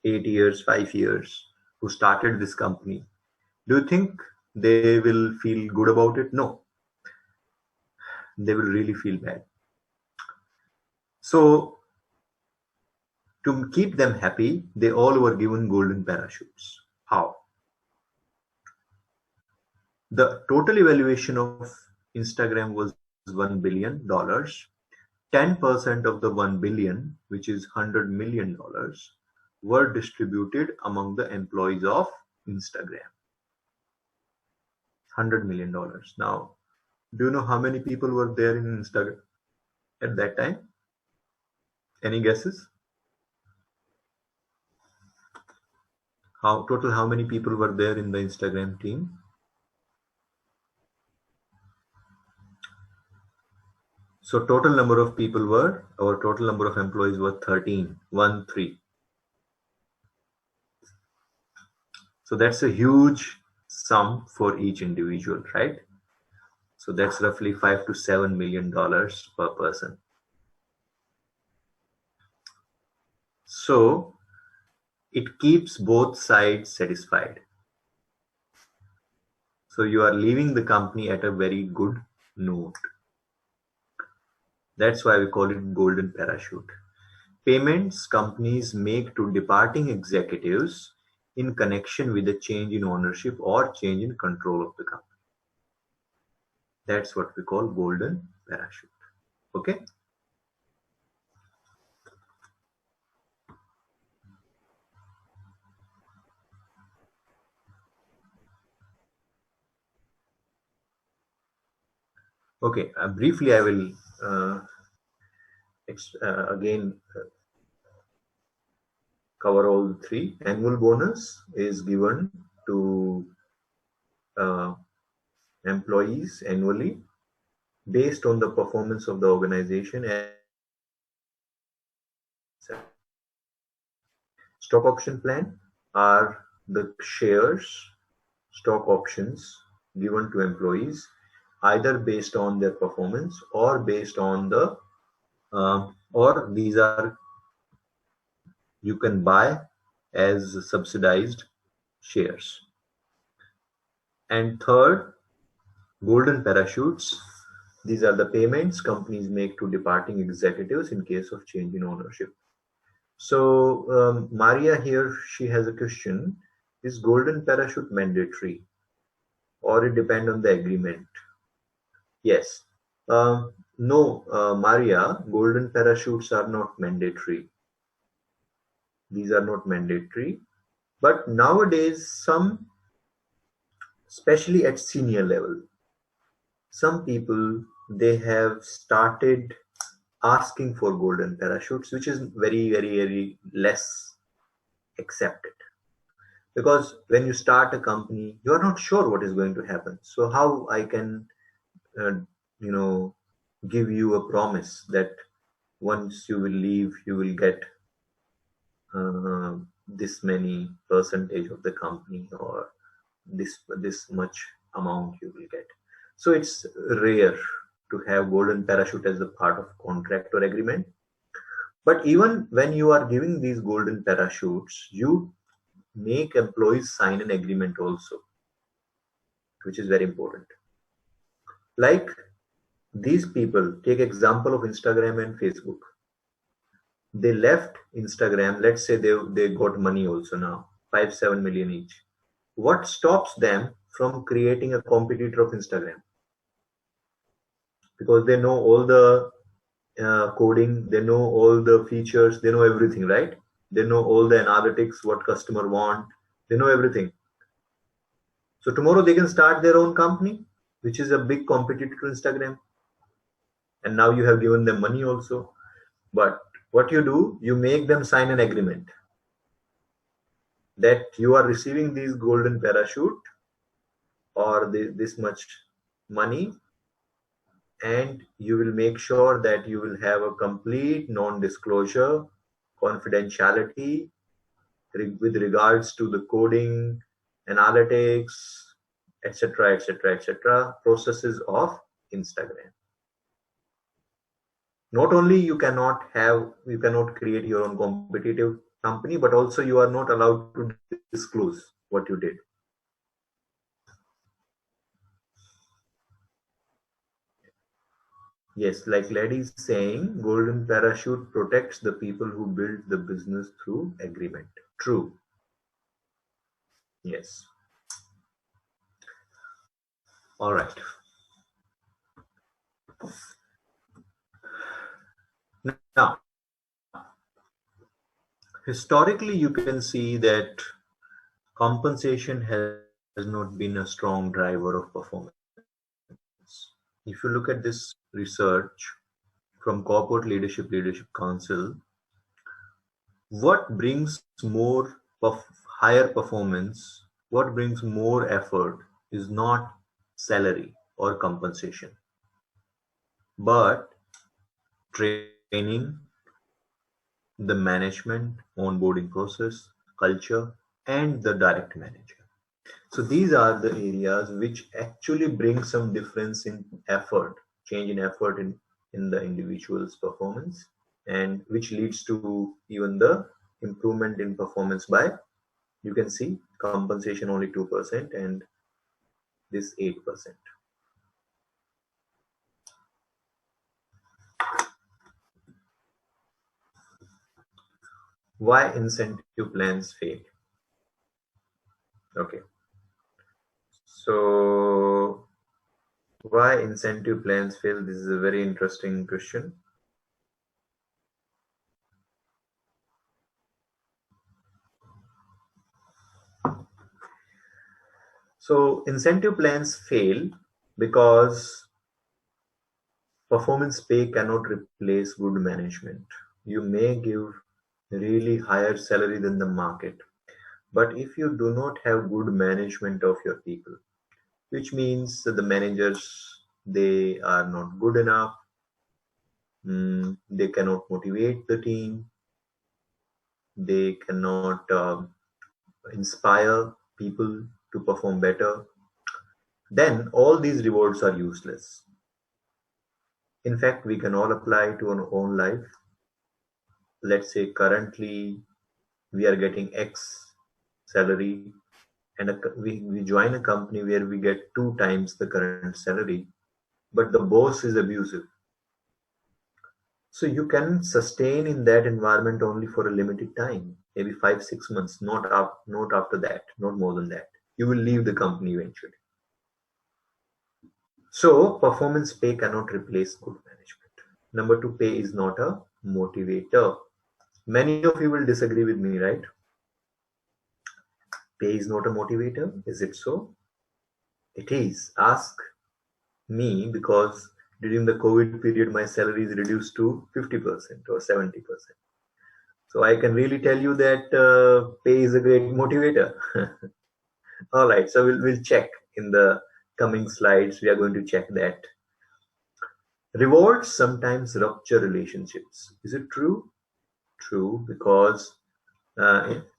8 years, 5 years, who started this company, do you think they will feel good about it? No. They will really feel bad. So, to keep them happy, they all were given golden parachutes. How? The total evaluation of Instagram was $1 billion. 10% of the 1 billion, which is $100 million, were distributed among the employees of Instagram. $100 million. Now, do you know how many people were there in Instagram at that time? Any guesses? How many people were there in the Instagram team? So total number of employees were 13, 1-3. So that's a huge sum for each individual, right? So that's roughly $5 to $7 million per person. So it keeps both sides satisfied. So you are leaving the company at a very good note. That's why we call it golden parachute. Payments companies make to departing executives in connection with a change in ownership or change in control of the company. That's what we call golden parachute. Okay? Okay, briefly I will again cover all the three. Annual bonus is given to employees annually based on the performance of the organization. And stock option plan are the shares, stock options given to employees either based on their performance or based on the or these are you can buy as subsidized shares. And third, golden parachutes. These are the payments companies make to departing executives in case of change in ownership. So, Maria here, she has a question. Is golden parachute mandatory or it depend on the agreement? Yes. No, Maria, golden parachutes are not mandatory. These are not mandatory. But nowadays, some, especially at senior level, some people they have started asking for golden parachutes, which is very, very, very less accepted. Because when you start a company, you are not sure what is going to happen. So how I can, uh, you know, give you a promise that once you will leave, you will get this many percentage of the company or this much amount you will get. So it's rare to have golden parachute as a part of contract or agreement. But even when you are giving these golden parachutes, you make employees sign an agreement also, which is very important. Like these people, take example of Instagram and Facebook. They left Instagram. Let's say they got money also now, 5-7 million each. What stops them from creating a competitor of Instagram? Because they know all the coding, they know all the features, they know everything, right? They know all the analytics, what customer want, they know everything. So tomorrow they can start their own company, which is a big competitor to Instagram. And now you have given them money also. But what you do, you make them sign an agreement that you are receiving these golden parachute or this much money, and you will make sure that you will have a complete non-disclosure confidentiality with regards to the coding, analytics, etc., etc., etc., processes of Instagram. Not only you cannot create your own competitive company, but also you are not allowed to disclose what you did. Yes, like ladies saying, golden parachute protects the people who build the business through agreement. True. Yes. All right. Now, historically, you can see that compensation has not been a strong driver of performance. If you look at this research from Corporate Leadership Council, what brings more higher performance, what brings more effort is not salary or compensation, but training, the management, onboarding process, culture, and the direct manager. So these are the areas which actually bring some difference in effort, change in effort in the individual's performance, and which leads to even the improvement in performance by, you can see, compensation only 2% and this 8%. Why incentive plans fail? Okay. So why incentive plans fail? This is a very interesting question. So incentive plans fail because performance pay cannot replace good management. You may give really higher salary than the market, but if you do not have good management of your people, which means that the managers they are not good enough, they cannot motivate the team, they cannot inspire people to perform better, then all these rewards are useless. In fact, we can all apply to our own life. Let's say currently we are getting X salary, and we join a company where we get 2 times the current salary, but the boss is abusive. So you can sustain in that environment only for a limited time, maybe 5 6 months, not after that, not more than that. You will leave the company eventually. So performance pay cannot replace good management. Number two, pay is not a motivator. Many of you will disagree with me, right? Pay is not a motivator. Is it so? It is. Ask me, because during the COVID period, my salary is reduced to 50% or 70%. So I can really tell you that pay is a great motivator. All right, so we'll check in the coming slides. We are going to check that. Rewards sometimes rupture relationships. Is it true? True, because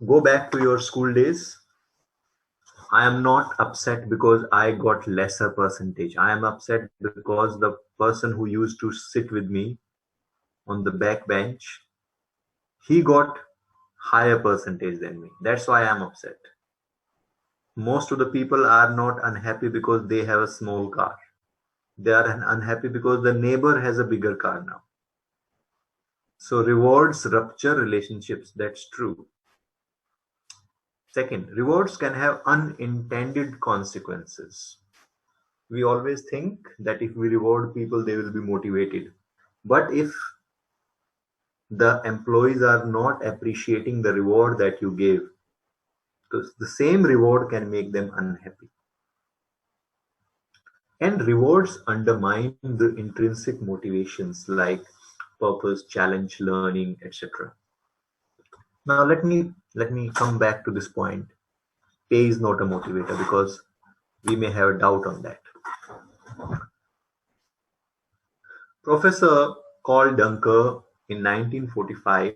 go back to your school days. I am not upset because I got lesser percentage. I am upset because the person who used to sit with me on the back bench, he got higher percentage than me. That's why I am upset. Most of the people are not unhappy because they have a small car. They are unhappy because the neighbor has a bigger car now. So rewards rupture relationships. That's true. Second, rewards can have unintended consequences. We always think that if we reward people, they will be motivated. But if the employees are not appreciating the reward that you gave, the same reward can make them unhappy. And rewards undermine the intrinsic motivations like purpose, challenge, learning, etc. Now let me come back to this point. Pay is not a motivator, because we may have a doubt on that. Professor Carl Dunker in 1945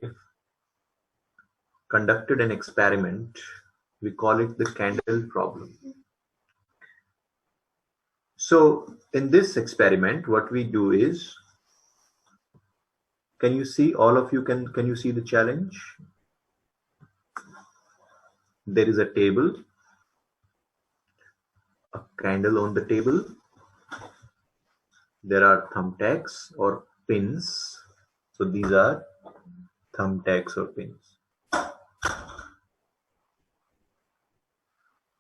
conducted an experiment. We call it the candle problem. So in this experiment, what we do is, can you see, all of you, can you see the challenge? There is a table, a candle on the table. There are thumbtacks or pins. So these are thumbtacks or pins.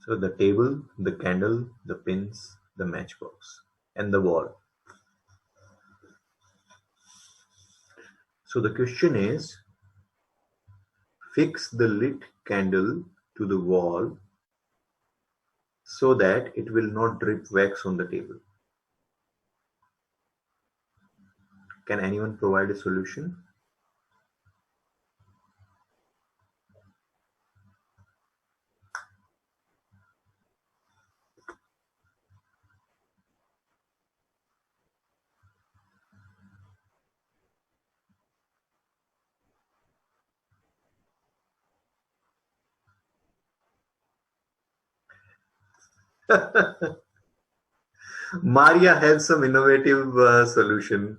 So the table, the candle, the pins, the matchbox, and the wall. So the question is, fix the lit candle to the wall so that it will not drip wax on the table. Can anyone provide a solution? Maria has some innovative solution,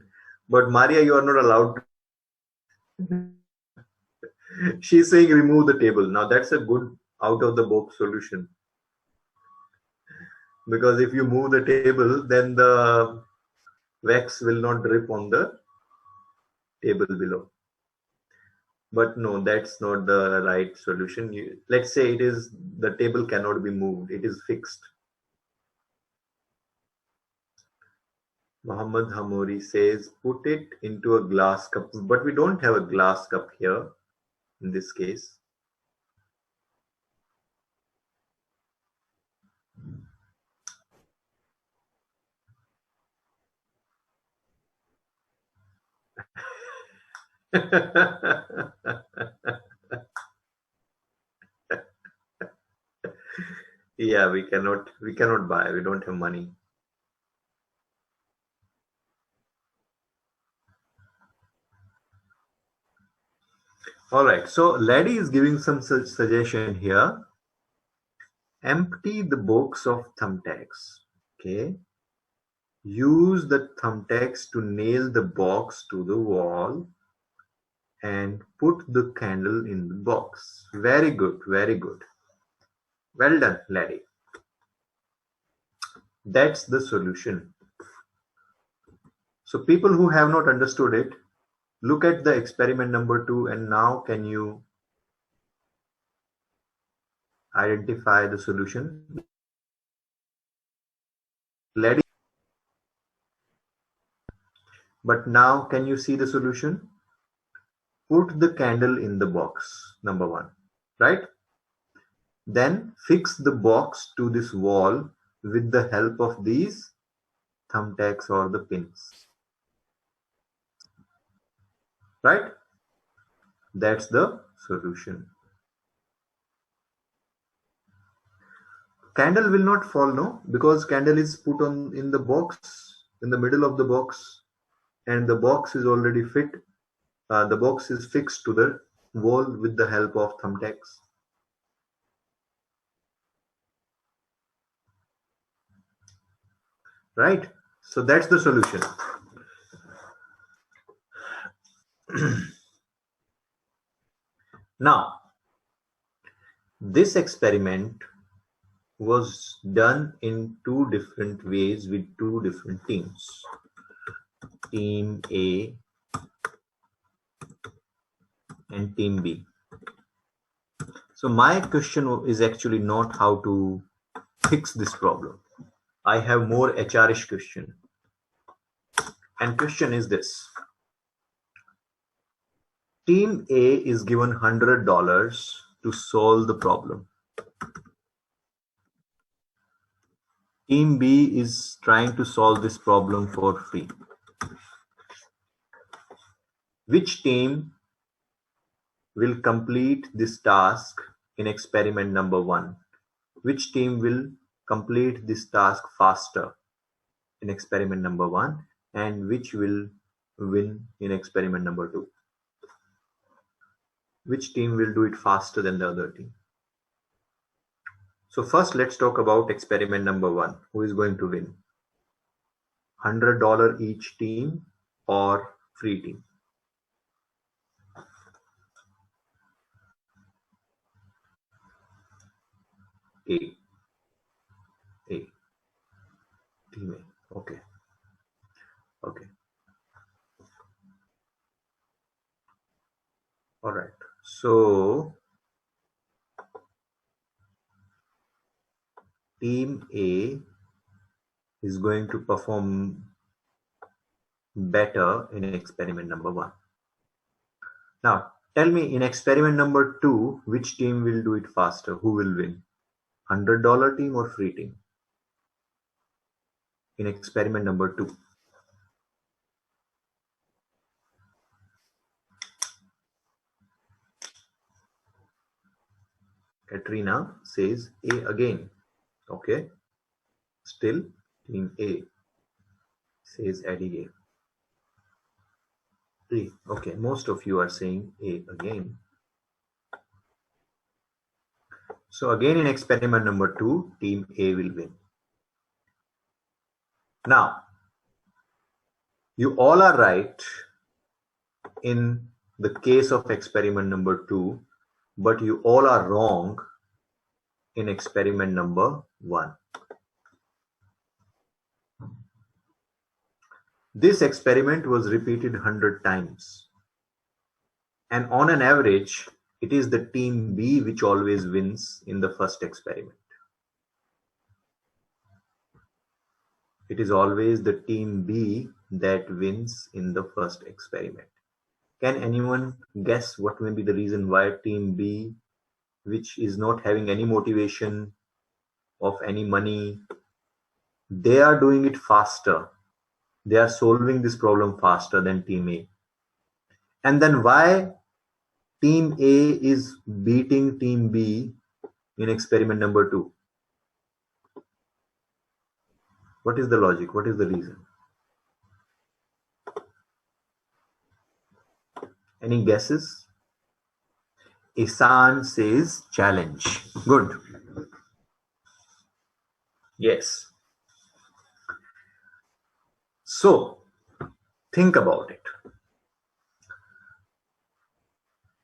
but Maria, you are not allowed to. She's saying remove the table. Now that's a good out of the box solution, because if you move the table, then the wax will not drip on the table below. But no, that's not the right solution. Let's say it is, the table cannot be moved, it is fixed. Muhammad Hamori says put it into a glass cup, but we don't have a glass cup here in this case. Yeah, we cannot buy, we don't have money. All right, so Laddie is giving some suggestion here. Empty the box of thumbtacks. Okay, use the thumbtacks to nail the box to the wall and put the candle in the box. Very good, very good. Well done, laddie. That's the solution. So people who have not understood it, look at the experiment number 2, and now can you identify the solution? Laddie, but now can you see the solution? Put the candle in the box, number 1, right? Then fix the box to this wall with the help of these thumbtacks or the pins, right? That's the solution. Candle will not fall, no, because candle is put on in the box, in the middle of the box, and the box is already fit. The box is fixed to the wall with the help of thumbtacks. Right? So that's the solution. Now, this experiment was done in 2 different ways with 2 different teams. Team A and Team B. So my question is actually not how to fix this problem. I have more HR-ish question. And question is this. Team A is given $100 to solve the problem. Team B is trying to solve this problem for free. Which team will complete this task in experiment number 1? Which team will complete this task faster in experiment number 1, and which will win in experiment number 2? Which team will do it faster than the other team? So first let's talk about experiment number 1. Who is going to win? $100 each team or free team? A. A. Team A. Okay. Okay. All right. So team A is going to perform better in experiment number 1. Now, tell me, in experiment number 2, which team will do it faster? Who will win? $100 team or free team? In experiment number 2. Katrina says A again. Okay. Still team A, says Eddie A. A. Okay. Most of you are saying A again. So again in experiment number 2, team A will win. Now, you all are right in the case of experiment number 2, but you all are wrong in experiment number 1. This experiment was repeated 100 times. And on an average, it is the team B which always wins in the first experiment. It is always the team B that wins in the first experiment. Can anyone guess what may be the reason why team B, which is not having any motivation of any money, they are doing it faster? They are solving this problem faster than team A. And then why team A is beating team B in experiment number 2? What is the logic? What is the reason? Any guesses? Isan says challenge. Good. Yes. So, think about it.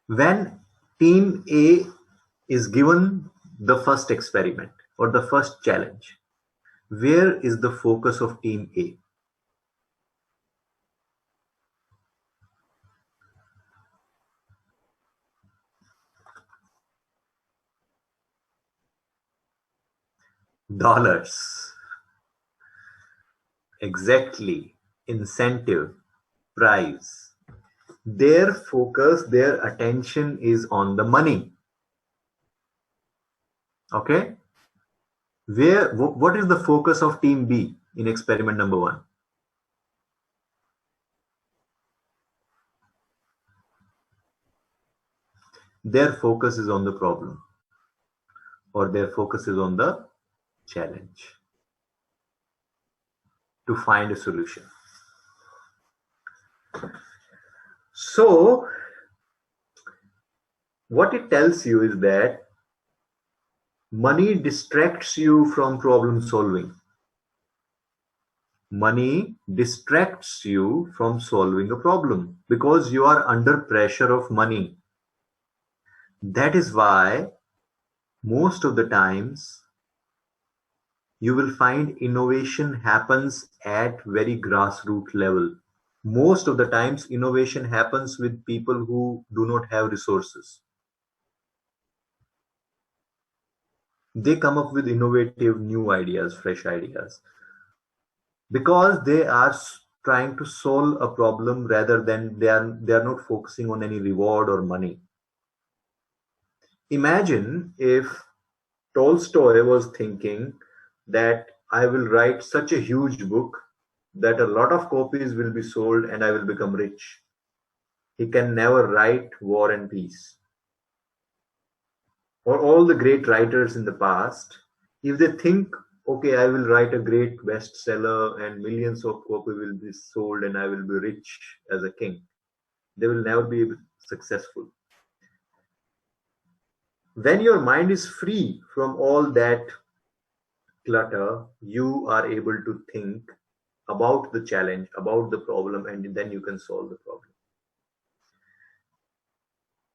When team A is given the first experiment or the first challenge, where is the focus of team A? Dollars. Exactly. Incentive, prize. Their focus, their attention is on the money. Okay? What is the focus of team B in experiment number 1? Their focus is on the problem, or their focus is on the challenge to find a solution. So, what it tells you is that money distracts you from problem solving. Money distracts you from solving a problem because you are under pressure of money. That is why most of the times you will find innovation happens at very grassroots level. Most of the times innovation happens with people who do not have resources. They come up with innovative new ideas, fresh ideas, because they are trying to solve a problem rather than they are not focusing on any reward or money. Imagine if Tolstoy was thinking that I will write such a huge book that a lot of copies will be sold and I will become rich. He can never write War and Peace. Or all the great writers in the past, if they think, okay, I will write a great bestseller and millions of copies will be sold and I will be rich as a king, they will never be successful. When your mind is free from all that clutter, you are able to think about the challenge, about the problem, and then you can solve the problem.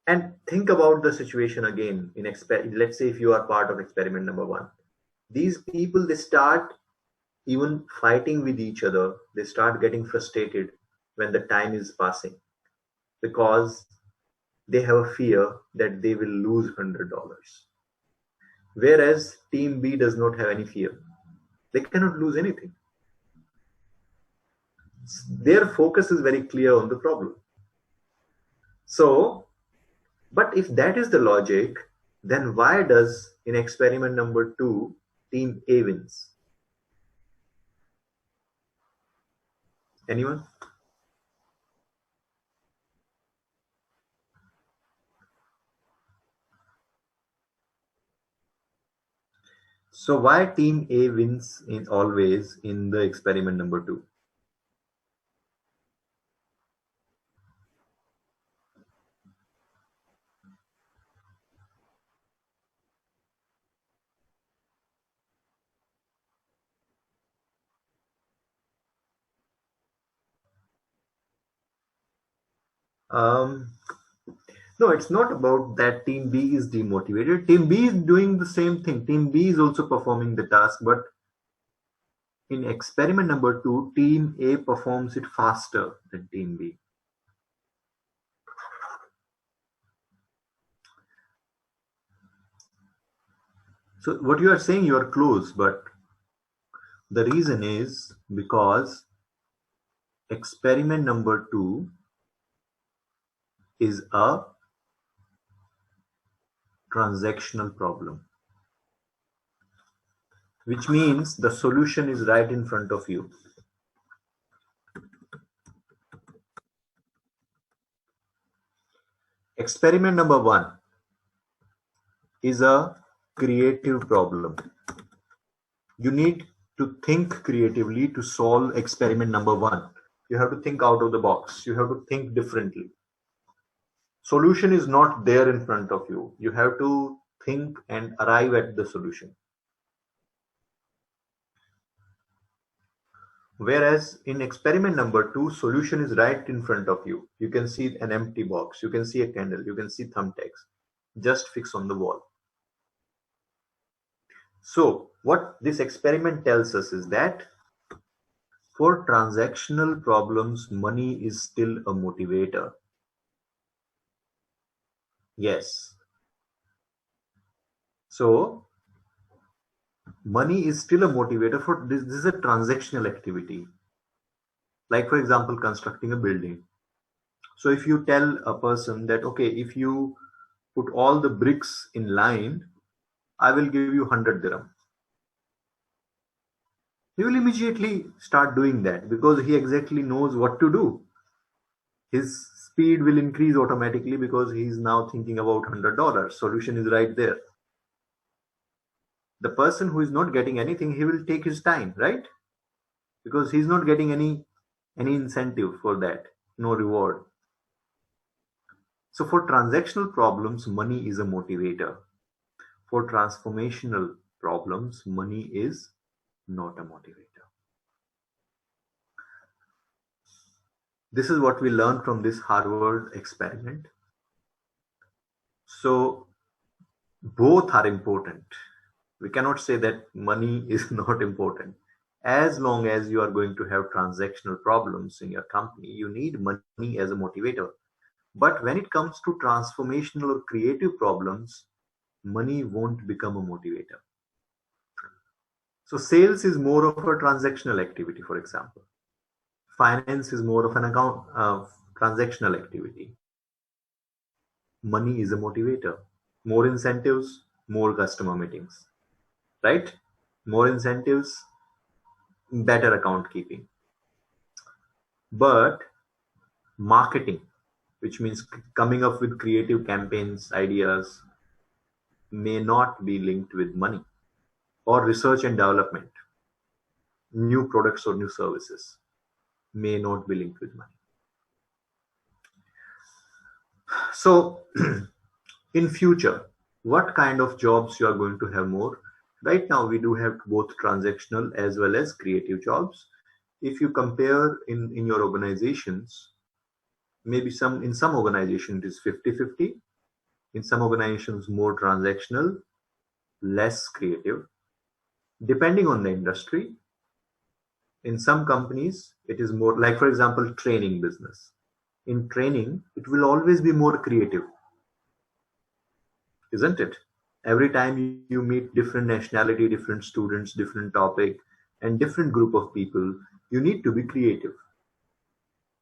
And think about the situation again let's say if you are part of experiment number 1. These people, they start even fighting with each other. They start getting frustrated when the time is passing because they have a fear that they will lose $100. Whereas team B does not have any fear. They cannot lose anything. Their focus is very clear on the problem. So, but if that is the logic, then why does in experiment number 2 team A wins? Anyone? So why team A wins in always in the experiment number 2? Um, no, it's not about that team B is demotivated. Team B is doing the same thing. Team B is also performing the task, but in experiment number 2, team A performs it faster than team B. So what you are saying, you are close, but the reason is because experiment number 2 is a transactional problem, which means the solution is right in front of you. Experiment number 1 is a creative problem. You need to think creatively to solve experiment number 1. You have to think out of the box. You have to think differently. Solution is not there in front of you. You have to think and arrive at the solution. Whereas in experiment number two, solution is right in front of you. You can see an empty box, you can see a candle, you can see thumbtacks just fixed on the wall. So what this experiment tells us is that for transactional problems, money is still a motivator. Yes. So money is still a motivator for this. This is a transactional activity. Like for example, constructing a building. So if you tell a person that, okay, if you put all the bricks in line, I will give you 100 dirham. He will immediately start doing that because he exactly knows what to do. His speed will increase automatically because he is now thinking about $100. Solution is right there. The person who is not getting anything, he will take his time, right? Because he's not getting any incentive for that, no reward. So for transactional problems, money is a motivator. For transformational problems, money is not a motivator. This is what we learned from this Harvard experiment. So both are important. We cannot say that money is not important. As long as you are going to have transactional problems in your company, you need money as a motivator. But when it comes to transformational or creative problems, money won't become a motivator. So sales is more of a transactional activity, for example. Finance is more of an account transactional activity. Money is a motivator. More incentives, more customer meetings, right? More incentives, better account keeping. But marketing, which means coming up with creative campaigns, ideas, may not be linked with money. Or research and development, new products or new services may not be linked with money. So in future, what kind of jobs you are going to have more? Right now we do have both transactional as well as creative jobs. If you compare in your organizations, maybe some organizations it is 50-50, in some organizations more transactional, less creative, depending on the industry. In some companies it is more, like for example, training business. In training it will always be more creative, isn't it? Every time you meet different nationality, different students, different topic, and different group of people, you need to be creative.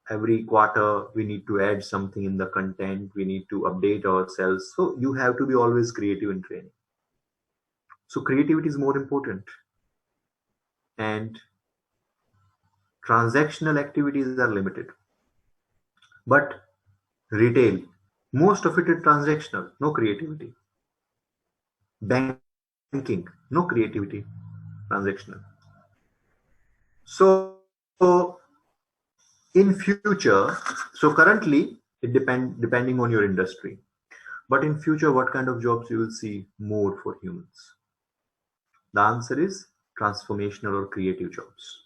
Every quarter we need to add something in the content, we need to update ourselves, so you have to be always creative in training. So creativity is more important, and transactional activities are limited. But retail, most of it is transactional, no creativity. Banking, no creativity, transactional. So in future, so currently it depending on your industry, but in future what kind of jobs you will see more for humans? The answer is transformational or creative jobs,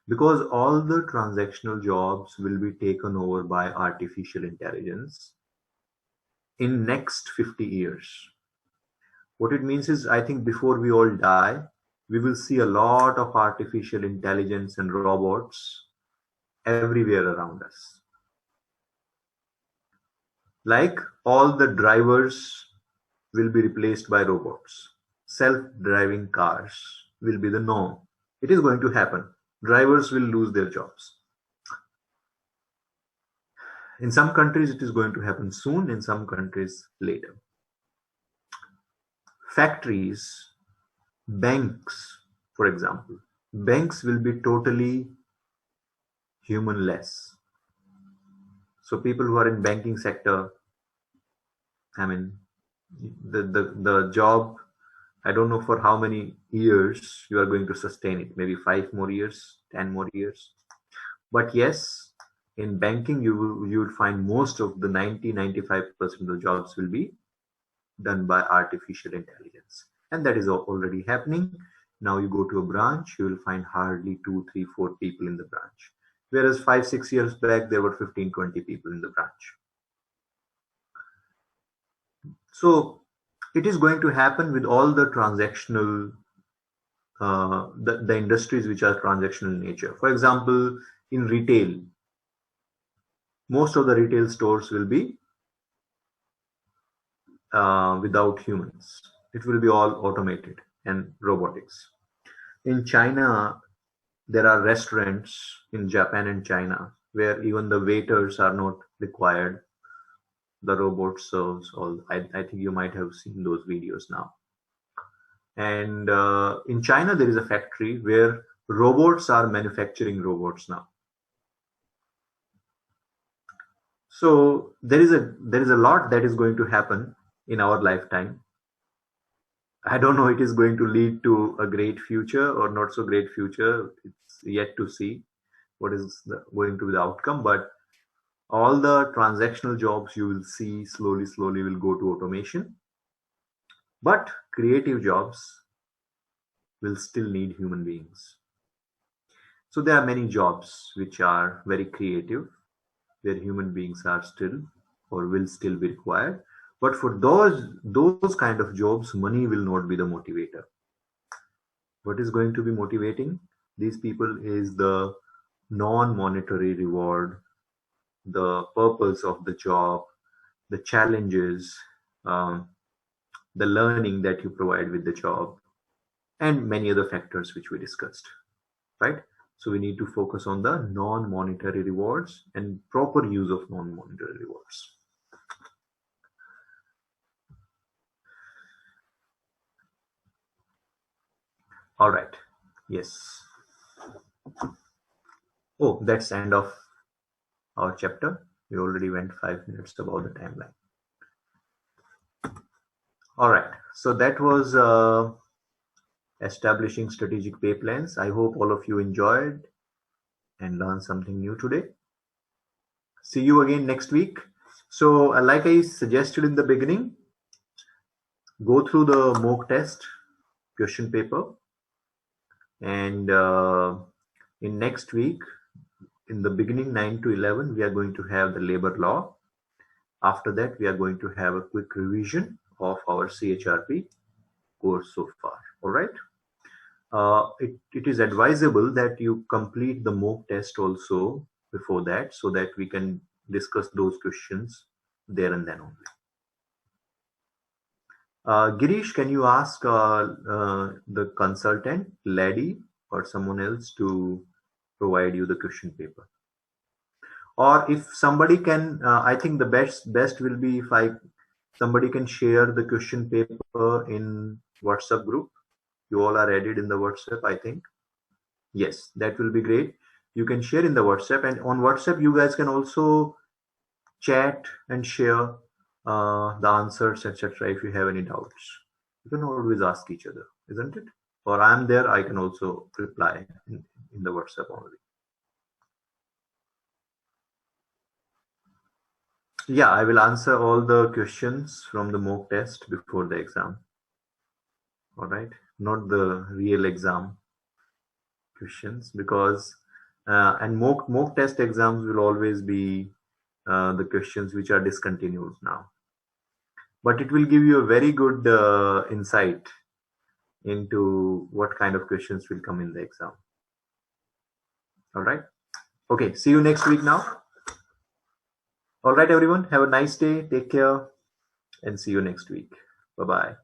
because all the transactional jobs will be taken over by artificial intelligence in next 50 years. What it means is, I think before we all die, we will see a lot of artificial intelligence and robots everywhere around us. Like all the drivers will be replaced by robots. Self-driving cars will be the norm. It is going to happen. Drivers will lose their jobs. In some countries, it is going to happen soon, in some countries, later. Factories, banks, for example, banks will be totally humanless. So people who are in banking sector, I mean, the job, I don't know for how many years you are going to sustain it. Maybe 5 more years, 10 more years. But yes, in banking, you would find most of the 90-95% of the jobs will be done by artificial intelligence, and that is already happening. Now you go to a branch, you will find hardly 2, 3, 4 people in the branch. Whereas 5, 6 years back, there were 15, 20 people in the branch. So it is going to happen with all the transactional, the industries which are transactional in nature. For example, in retail, most of the retail stores will be without humans. It will be all automated and robotics. In China, there are restaurants in Japan and China where even the waiters are not required. The robot serves all. I think you might have seen those videos now. And in China, there is a factory where robots are manufacturing robots now. So there is a lot that is going to happen in our lifetime. I don't know it is going to lead to a great future or not so great future. It's yet to see what is going to be the outcome. But all the transactional jobs you will see slowly will go to automation. But creative jobs will still need human beings. So there are many jobs which are very creative, where human beings are still or will still be required. But for those kind of jobs, money will not be the motivator. What is going to be motivating these people is the non-monetary reward, the purpose of the job, the challenges, um, the learning that you provide with the job, and many other factors which we discussed, right? So we need to focus on the non-monetary rewards and proper use of non-monetary rewards. All right. Yes. Oh, that's the end of our chapter. We already went 5 minutes about the timeline. All right. So that was establishing strategic pay plans. I hope all of you enjoyed and learned something new today. See you again next week. So like I suggested in the beginning, go through the mock test question paper, and in next week, in the beginning 9 to 11, we are going to have the labor law. After that, we are going to have a quick revision of our CHRP course so far. All right. It is advisable that you complete the mock test also before that, so that we can discuss those questions there and then only. Girish, can you ask the consultant, Lady, or someone else to provide you the question paper? Or if somebody can, I think the best will be if somebody can share the question paper in WhatsApp group. You all are added in the WhatsApp, I think. Yes, that will be great. You can share in the WhatsApp, and on WhatsApp, you guys can also chat and share the answers, etc. If you have any doubts, you can always ask each other, isn't it? Or I'm there, I can also reply in the WhatsApp only. Yeah, I will answer all the questions from the mock test before the exam. All right, not the real exam questions, because and mock test exams will always be the questions which are discontinued now. But it will give you a very good insight into what kind of questions will come in the exam. All right. Okay. See you next week now. All right, everyone. Have a nice day. Take care and see you next week. Bye-bye.